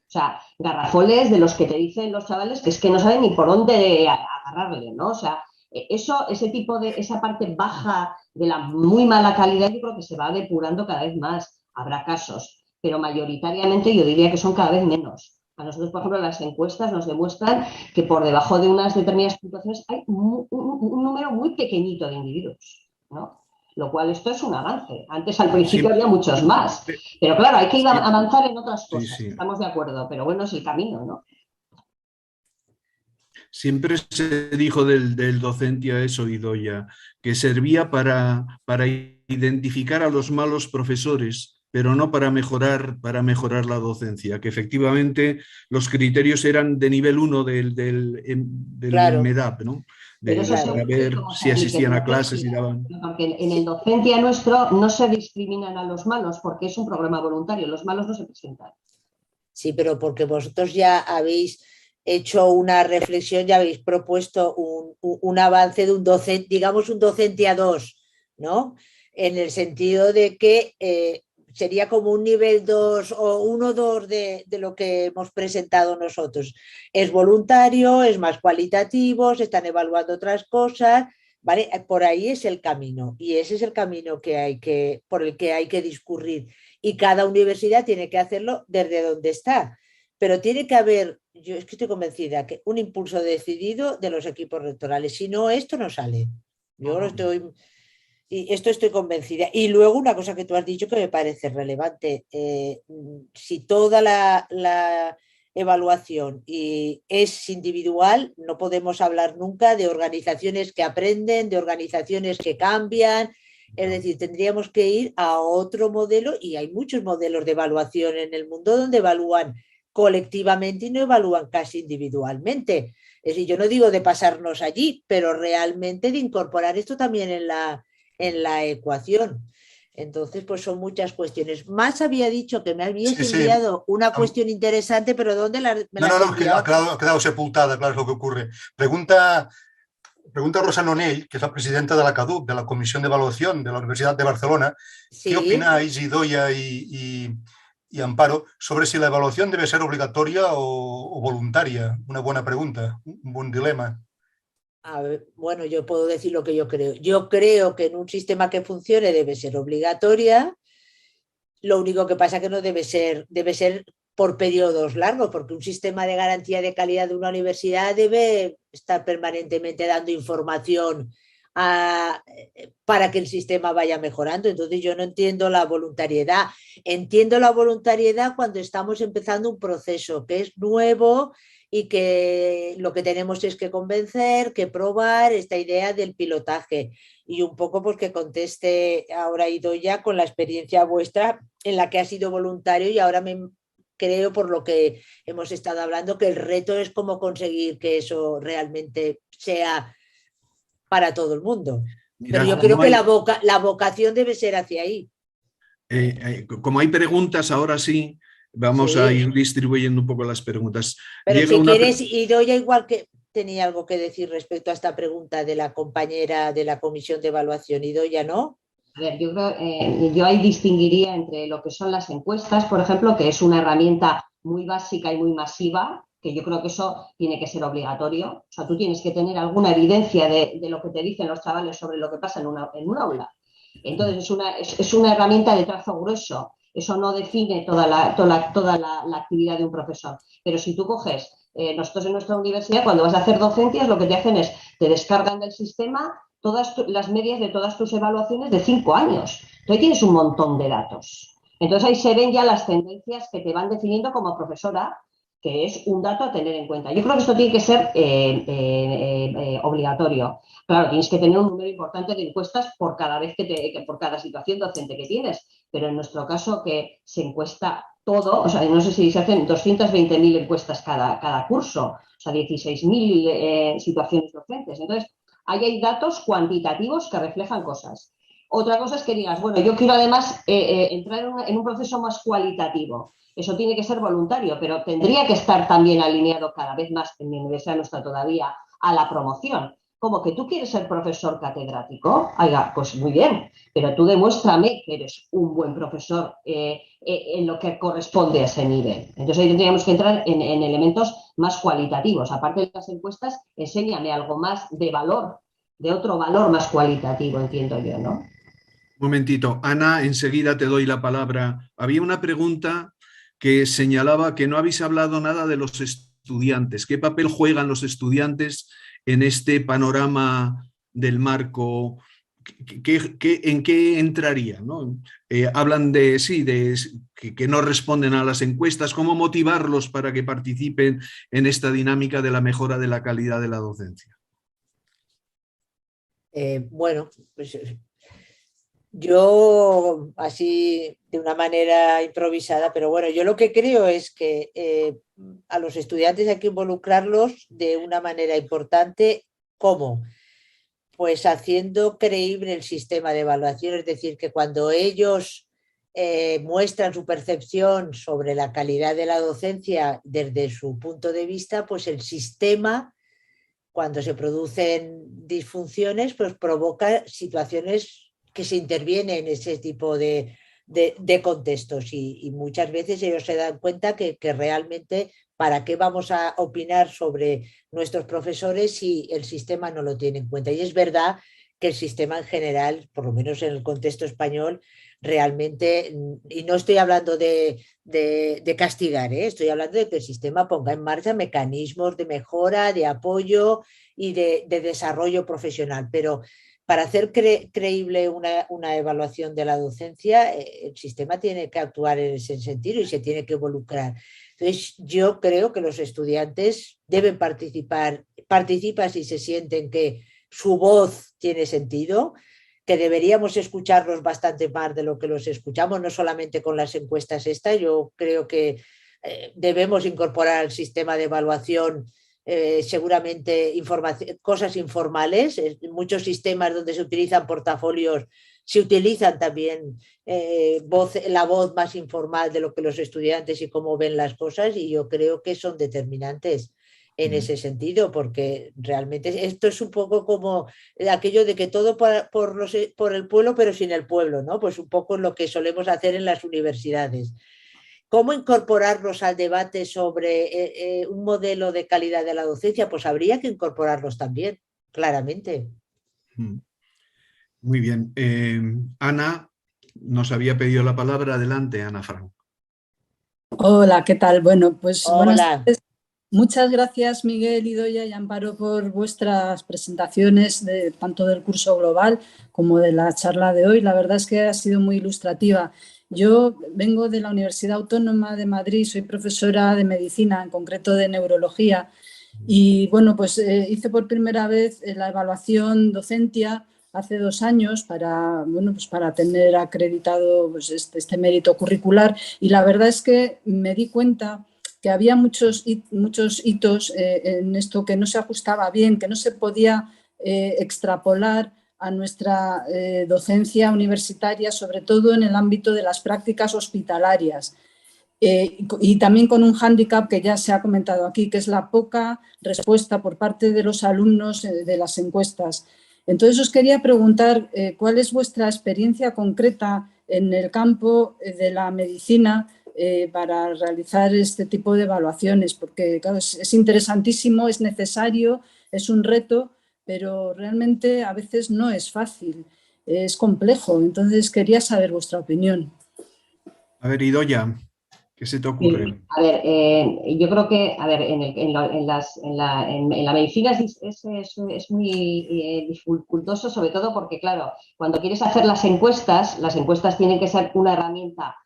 O sea, garrafoles de los que te dicen los chavales que es que no saben ni por dónde agarrarle, ¿no? O sea, esa parte baja de la muy mala calidad, yo creo que se va depurando cada vez más. Habrá casos, pero mayoritariamente yo diría que son cada vez menos. A nosotros, por ejemplo, las encuestas nos demuestran que por debajo de unas determinadas puntuaciones hay un número muy pequeñito de individuos, ¿no? Lo cual esto es un avance. Antes, al principio, había muchos más. Pero claro, hay que ir a avanzar en otras cosas. Estamos de acuerdo, pero bueno, es el camino, ¿no? Siempre se dijo del docente, a eso Idoia, que servía para identificar a los malos profesores, pero no para mejorar la docencia, que efectivamente los criterios eran de nivel 1 del MEDAP, ¿no? Para ver si asistían a clases y daban... Porque en el docencia nuestro no se discriminan a los malos porque es un programa voluntario, los malos no se presentan. Sí, pero porque vosotros ya habéis hecho una reflexión, ya habéis propuesto un avance de un docente, digamos un docente a 2, ¿no? En el sentido de que sería como un nivel 2 o 1-2 de lo que hemos presentado nosotros. Es voluntario, es más cualitativo, se están evaluando otras cosas, ¿vale? Por ahí es el camino y ese es el camino por el que hay que discurrir y cada universidad tiene que hacerlo desde donde está. Pero tiene que haber, yo es que estoy convencida, que un impulso decidido de los equipos rectorales. Si no, esto no sale. Yo estoy convencida. Y luego una cosa que tú has dicho que me parece relevante. Si toda la evaluación es individual, no podemos hablar nunca de organizaciones que aprenden, de organizaciones que cambian. Es decir, tendríamos que ir a otro modelo y hay muchos modelos de evaluación en el mundo donde evalúan colectivamente y no evalúan casi individualmente. Es decir, yo no digo de pasarnos allí, pero realmente de incorporar esto también en la ecuación. Entonces, pues son muchas cuestiones. Más había dicho que me habías enviado una cuestión interesante, pero ¿dónde me la has enviado? Ha quedado sepultada, claro, es lo que ocurre. Pregunta Rosa Nonell, que es la presidenta de la CADUC, de la Comisión de Evaluación de la Universidad de Barcelona. Sí. ¿Qué opináis, Idoia y Amparo, sobre si la evaluación debe ser obligatoria o voluntaria? Una buena pregunta, un buen dilema. A ver, bueno, yo puedo decir lo que yo creo. Yo creo que en un sistema que funcione debe ser obligatoria. Lo único que pasa es que no debe ser por periodos largos, porque un sistema de garantía de calidad de una universidad debe estar permanentemente dando información para que el sistema vaya mejorando. Entonces yo no entiendo la voluntariedad. Entiendo la voluntariedad cuando estamos empezando un proceso que es nuevo y que lo que tenemos es que convencer, que probar esta idea del pilotaje. Y un poco pues que conteste ahora Idoia con la experiencia vuestra en la que ha sido voluntario y ahora creo, por lo que hemos estado hablando, que el reto es cómo conseguir que eso realmente sea para todo el mundo. Mira, pero yo creo que la vocación debe ser hacia ahí. Como hay preguntas, ahora sí, Vamos Sí. a ir distribuyendo un poco las preguntas. Pero Llega si una quieres, Idoia igual que tenía algo que decir respecto a esta pregunta de la compañera de la comisión de evaluación. Idoia, ¿no? A ver, yo creo, yo ahí distinguiría entre lo que son las encuestas, por ejemplo, que es una herramienta muy básica y muy masiva, que yo creo que eso tiene que ser obligatorio. O sea, tú tienes que tener alguna evidencia de lo que te dicen los chavales sobre lo que pasa en un aula. Entonces, es una herramienta de trazo grueso. Eso no define toda la actividad de un profesor. Pero si tú coges, nosotros en nuestra universidad, cuando vas a hacer docencias, lo que te hacen es, te descargan del sistema todas las medias de todas tus evaluaciones de 5 años. Entonces tienes un montón de datos. Entonces ahí se ven ya las tendencias que te van definiendo como profesora, que es un dato a tener en cuenta. Yo creo que esto tiene que ser obligatorio. Claro, tienes que tener un número importante de encuestas por cada vez por cada situación docente que tienes, pero en nuestro caso que se encuesta todo, o sea, no sé si se hacen 220.000 encuestas cada curso, o sea, 16.000 situaciones docentes. Entonces, ahí hay datos cuantitativos que reflejan cosas. Otra cosa es que digas, bueno, yo quiero además entrar en un proceso más cualitativo. Eso tiene que ser voluntario, pero tendría que estar también alineado cada vez más, en mi universidad no está todavía, a la promoción. Como que tú quieres ser profesor catedrático, oiga, pues muy bien, pero tú demuéstrame que eres un buen profesor en lo que corresponde a ese nivel. Entonces ahí tendríamos que entrar en elementos más cualitativos. Aparte de las encuestas, enséñame algo más de valor, de otro valor más cualitativo, entiendo yo, ¿no? Un momentito. Ana, enseguida te doy la palabra. Había una pregunta que señalaba que no habéis hablado nada de los estudiantes. ¿Qué papel juegan los estudiantes en este panorama del marco? ¿En qué entraría, ¿no? Hablan de que no responden a las encuestas. ¿Cómo motivarlos para que participen en esta dinámica de la mejora de la calidad de la docencia? Bueno, pues yo así de una manera improvisada, pero bueno, yo lo que creo es que a los estudiantes hay que involucrarlos de una manera importante. ¿Cómo? Pues haciendo creíble el sistema de evaluación, es decir, que cuando ellos muestran su percepción sobre la calidad de la docencia desde su punto de vista, pues el sistema, cuando se producen disfunciones, pues provoca situaciones que se intervienen en ese tipo de contextos y muchas veces ellos se dan cuenta que realmente ¿para qué vamos a opinar sobre nuestros profesores si el sistema no lo tiene en cuenta? Y es verdad que el sistema en general, por lo menos en el contexto español, realmente, y no estoy hablando de castigar, estoy hablando de que el sistema ponga en marcha mecanismos de mejora, de apoyo y de desarrollo profesional, pero para hacer creíble una evaluación de la docencia, el sistema tiene que actuar en ese sentido y se tiene que involucrar. Entonces, yo creo que los estudiantes deben participar, participan si se sienten que su voz tiene sentido, que deberíamos escucharlos bastante más de lo que los escuchamos, no solamente con las encuestas estas. Yo creo que debemos incorporar al sistema de evaluación seguramente cosas informales. En muchos sistemas donde se utilizan portafolios se utilizan también la voz más informal de lo que los estudiantes y cómo ven las cosas, y yo creo que son determinantes en ese sentido, porque realmente esto es un poco como aquello de que todo por el pueblo pero sin el pueblo, ¿no? Pues un poco lo que solemos hacer en las universidades. ¿Cómo incorporarlos al debate sobre un modelo de calidad de la docencia? Pues habría que incorporarlos también, claramente. Muy bien. Ana nos había pedido la palabra. Adelante, Ana Frank. Hola, ¿qué tal? Bueno, pues Hola. buenas tardes. Muchas gracias, Miguel, Idoia y Amparo, por vuestras presentaciones tanto del curso global como de la charla de hoy. La verdad es que ha sido muy ilustrativa. Yo vengo de la Universidad Autónoma de Madrid, soy profesora de medicina, en concreto de neurología, y bueno, pues hice por primera vez la evaluación docencia hace 2 años para, bueno, pues para tener acreditado pues este mérito curricular, y la verdad es que me di cuenta que había muchos hitos en esto que no se ajustaba bien, que no se podía extrapolar a nuestra docencia universitaria, sobre todo en el ámbito de las prácticas hospitalarias. y también con un hándicap que ya se ha comentado aquí, que es la poca respuesta por parte de los alumnos de las encuestas. Entonces, os quería preguntar cuál es vuestra experiencia concreta en el campo de la medicina para realizar este tipo de evaluaciones, porque claro, es interesantísimo, es necesario, es un reto, pero realmente a veces no es fácil, es complejo. Entonces, quería saber vuestra opinión. A ver, Idoia, ¿qué se te ocurre? A ver, yo creo que, a ver, en la medicina es muy dificultoso, sobre todo porque, claro, cuando quieres hacer las encuestas tienen que ser una herramienta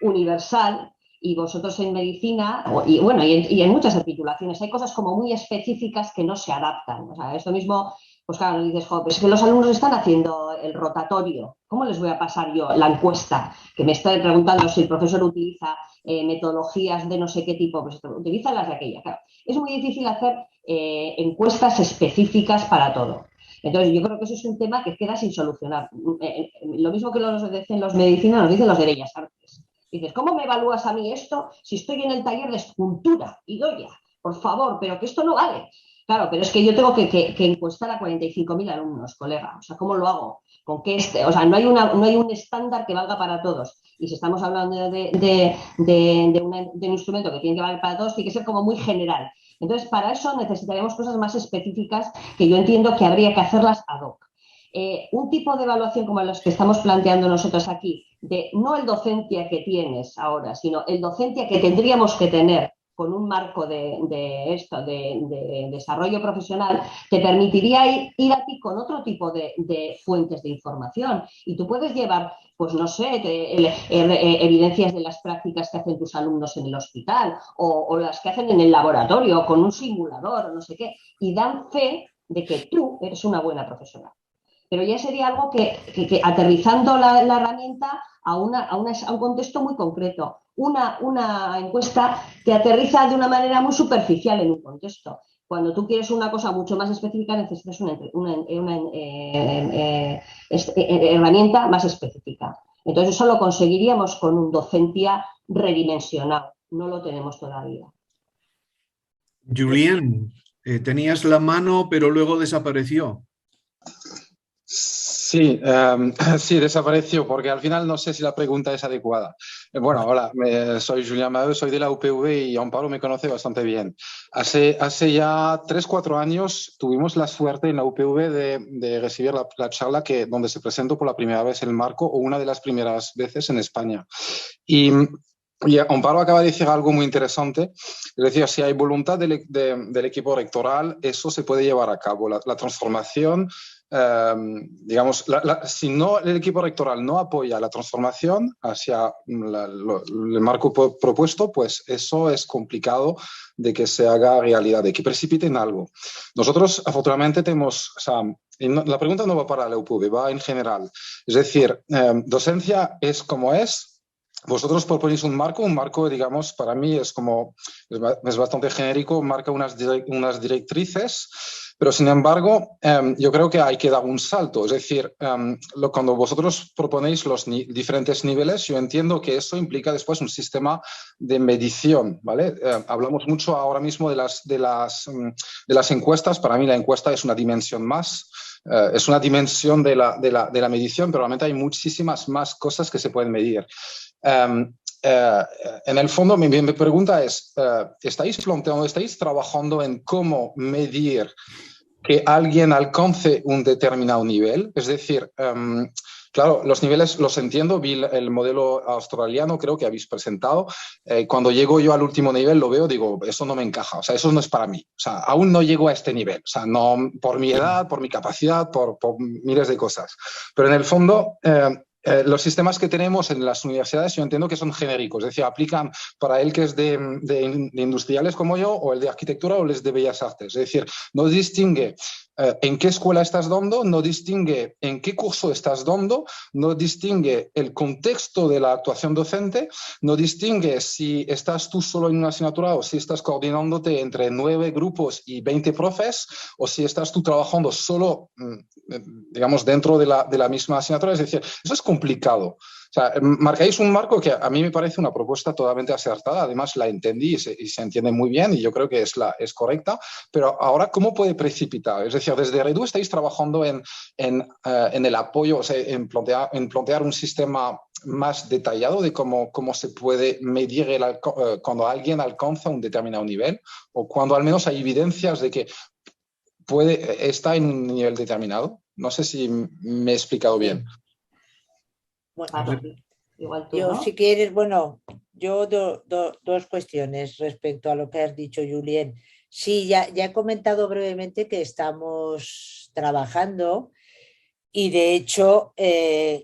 universal y vosotros en medicina, y bueno, y en muchas titulaciones, hay cosas como muy específicas que no se adaptan. O sea, esto mismo, pues claro, dices, jo, pues es que los alumnos están haciendo el rotatorio, ¿cómo les voy a pasar yo la encuesta? Que me está preguntando si el profesor utiliza metodologías de no sé qué tipo, pues utiliza las de aquella. Claro, es muy difícil hacer encuestas específicas para todo. Entonces, yo creo que eso es un tema que queda sin solucionar. Lo mismo que nos dicen los medicinas, nos dicen los de Bellas Artes. Dices, ¿cómo me evalúas a mí esto si estoy en el taller de escultura? Idoia, por favor, pero que esto no vale. Claro, pero es que yo tengo que encuestar a 45.000 alumnos, colega. O sea, ¿cómo lo hago? ¿Con qué o sea, no hay un estándar que valga para todos. Y si estamos hablando de un instrumento que tiene que valer para todos, tiene que ser como muy general. Entonces, para eso necesitaríamos cosas más específicas que yo entiendo que habría que hacerlas ad hoc. Un tipo de evaluación como los que estamos planteando nosotros aquí, de no el docencia que tienes ahora, sino el docencia que tendríamos que tener con un marco de desarrollo profesional, te permitiría ir a ti con otro tipo de fuentes de información. Y tú puedes llevar, pues no sé, evidencias de las prácticas que hacen tus alumnos en el hospital o las que hacen en el laboratorio con un simulador o no sé qué, y dan fe de que tú eres una buena profesional. Pero ya sería algo que aterrizando la herramienta a un contexto muy concreto. Una encuesta te aterriza de una manera muy superficial en un contexto. Cuando tú quieres una cosa mucho más específica, necesitas una herramienta más específica. Entonces eso lo conseguiríamos con un docencia redimensionado. No lo tenemos todavía. Julien, tenías la mano, pero luego desapareció. Sí, sí, desapareció porque al final no sé si la pregunta es adecuada. Bueno, hola, soy Julián Madeu, soy de la UPV y Amparo me conoce bastante bien. Hace ya 3-4 años tuvimos la suerte en la UPV de recibir la charla donde se presentó por la primera vez el marco o una de las primeras veces en España. Y Amparo acaba de decir algo muy interesante. Es decir, si hay voluntad del equipo rectoral, eso se puede llevar a cabo. La transformación, digamos, si no el equipo rectoral no apoya la transformación hacia el marco propuesto, pues eso es complicado de que se haga realidad, de que precipiten algo. Nosotros, afortunadamente, tenemos... O sea, la pregunta no va para la UPV, va en general. Es decir, docencia es como es. Vosotros proponéis un marco, digamos, para mí es bastante genérico, marca unas directrices, pero sin embargo, yo creo que hay que dar un salto. Es decir, cuando vosotros proponéis los diferentes niveles, yo entiendo que eso implica después un sistema de medición, ¿vale? Hablamos mucho ahora mismo de las encuestas. Para mí la encuesta es una dimensión más. Es una dimensión de la medición, pero realmente hay muchísimas más cosas que se pueden medir. En el fondo, mi pregunta es, ¿estáis trabajando en cómo medir que alguien alcance un determinado nivel? Es decir, claro, los niveles los entiendo, vi el modelo australiano, creo que habéis presentado. Cuando llego yo al último nivel, lo veo, digo, eso no me encaja, o sea, eso no es para mí. O sea, aún no llego a este nivel, o sea, no por mi edad, por mi capacidad, por miles de cosas. Pero en el fondo... los sistemas que tenemos en las universidades yo entiendo que son genéricos, es decir, aplican para el que es de industriales como yo, o el de arquitectura o el de bellas artes. Es decir, no distingue en qué escuela estás dando, no distingue en qué curso estás dando, no distingue el contexto de la actuación docente, no distingue si estás tú solo en una asignatura o si estás coordinándote entre 9 grupos y 20 profes, o si estás tú trabajando solo, digamos, dentro de la misma asignatura. Es decir, eso es complicado. sea, marcáis un marco que a mí me parece una propuesta totalmente acertada, además la entendí y se entiende muy bien y yo creo que es correcta, pero ahora, ¿cómo puede precipitar? Es decir, desde Redu estáis trabajando en el apoyo, o sea, en plantear un sistema más detallado de cómo se puede medir cuando alguien alcanza un determinado nivel o cuando al menos hay evidencias de que está en un nivel determinado. No sé si me he explicado bien. Claro, igual tú, Yo, ¿no? si quieres, bueno, yo dos cuestiones respecto a lo que has dicho, Julien. Sí, ya he comentado brevemente que estamos trabajando y de hecho,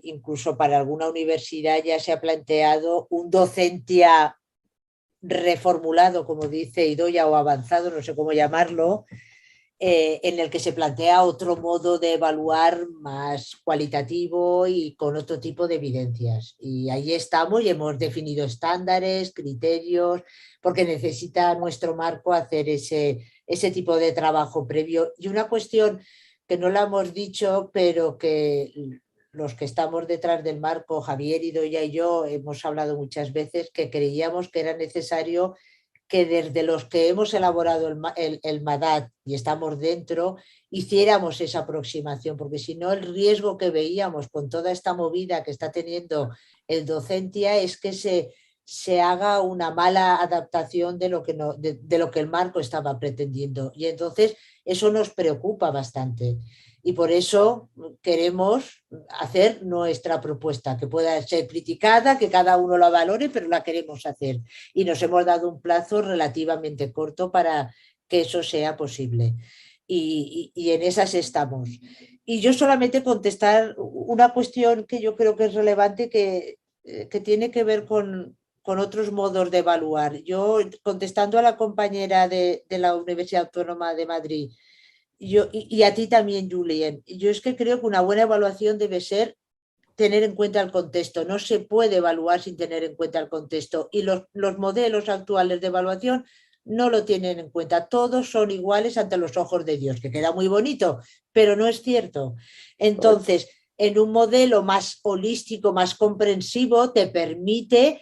incluso para alguna universidad ya se ha planteado un docencia reformulado, como dice Idoia, o avanzado, no sé cómo llamarlo, en el que se plantea otro modo de evaluar más cualitativo y con otro tipo de evidencias. Y ahí estamos y hemos definido estándares, criterios, porque necesita nuestro marco hacer ese tipo de trabajo previo. Y una cuestión que no la hemos dicho, pero que los que estamos detrás del marco, Javier, Idoia y yo, hemos hablado muchas veces que creíamos que era necesario que desde los que hemos elaborado el MADAT y estamos dentro, hiciéramos esa aproximación, porque si no el riesgo que veíamos con toda esta movida que está teniendo el docencia es que se haga una mala adaptación de lo que el marco estaba pretendiendo. Y entonces eso nos preocupa bastante. Y por eso queremos hacer nuestra propuesta, que pueda ser criticada, que cada uno la valore, pero la queremos hacer. Y nos hemos dado un plazo relativamente corto para que eso sea posible. Y en esas estamos. Y yo solamente contestar una cuestión que yo creo que es relevante, que tiene que ver con otros modos de evaluar. Yo, contestando a la compañera de la Universidad Autónoma de Madrid, y a ti también, Julien, yo es que creo que una buena evaluación debe ser tener en cuenta el contexto. No se puede evaluar sin tener en cuenta el contexto. Y los modelos actuales de evaluación no lo tienen en cuenta. Todos son iguales ante los ojos de Dios, que queda muy bonito, pero no es cierto. Entonces, en un modelo más holístico, más comprensivo, te permite,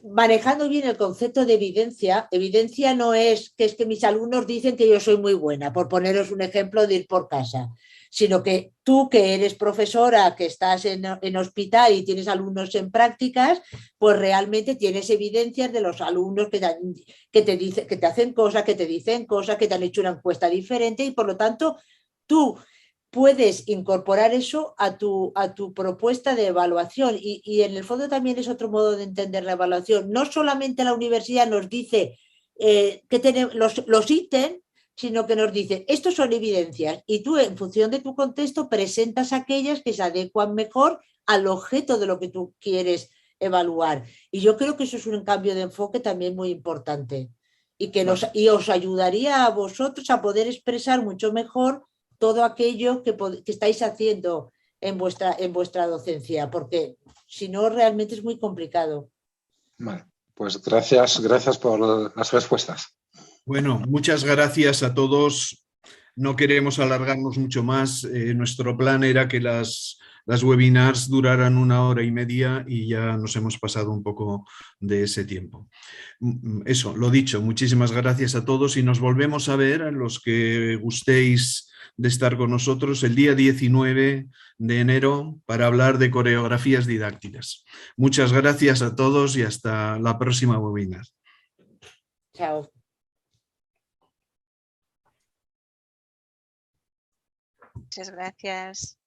manejando bien el concepto de evidencia no es que mis alumnos dicen que yo soy muy buena, por poneros un ejemplo de ir por casa, sino que tú, que eres profesora, que estás en hospital y tienes alumnos en prácticas, pues realmente tienes evidencias de los alumnos que te hacen cosas, que te dicen cosas, que te han hecho una encuesta diferente y por lo tanto tú puedes incorporar eso a tu propuesta de evaluación y en el fondo también es otro modo de entender la evaluación. No solamente la universidad nos dice que tenemos los ítems, sino que nos dice, estos son evidencias y tú en función de tu contexto presentas aquellas que se adecuan mejor al objeto de lo que tú quieres evaluar. Y yo creo que eso es un cambio de enfoque también muy importante y os ayudaría a vosotros a poder expresar mucho mejor todo aquello que estáis haciendo en vuestra docencia, porque si no realmente es muy complicado. Vale, pues gracias por las respuestas. Bueno, muchas gracias a todos. No queremos alargarnos mucho más. Nuestro plan era que las webinars duraran 1 hora y media y ya nos hemos pasado un poco de ese tiempo. Eso, lo dicho, muchísimas gracias a todos y nos volvemos a ver, a los que gustéis de estar con nosotros, el día 19 de enero para hablar de coreografías didácticas. Muchas gracias a todos y hasta la próxima webinar. Chao. Muchas gracias.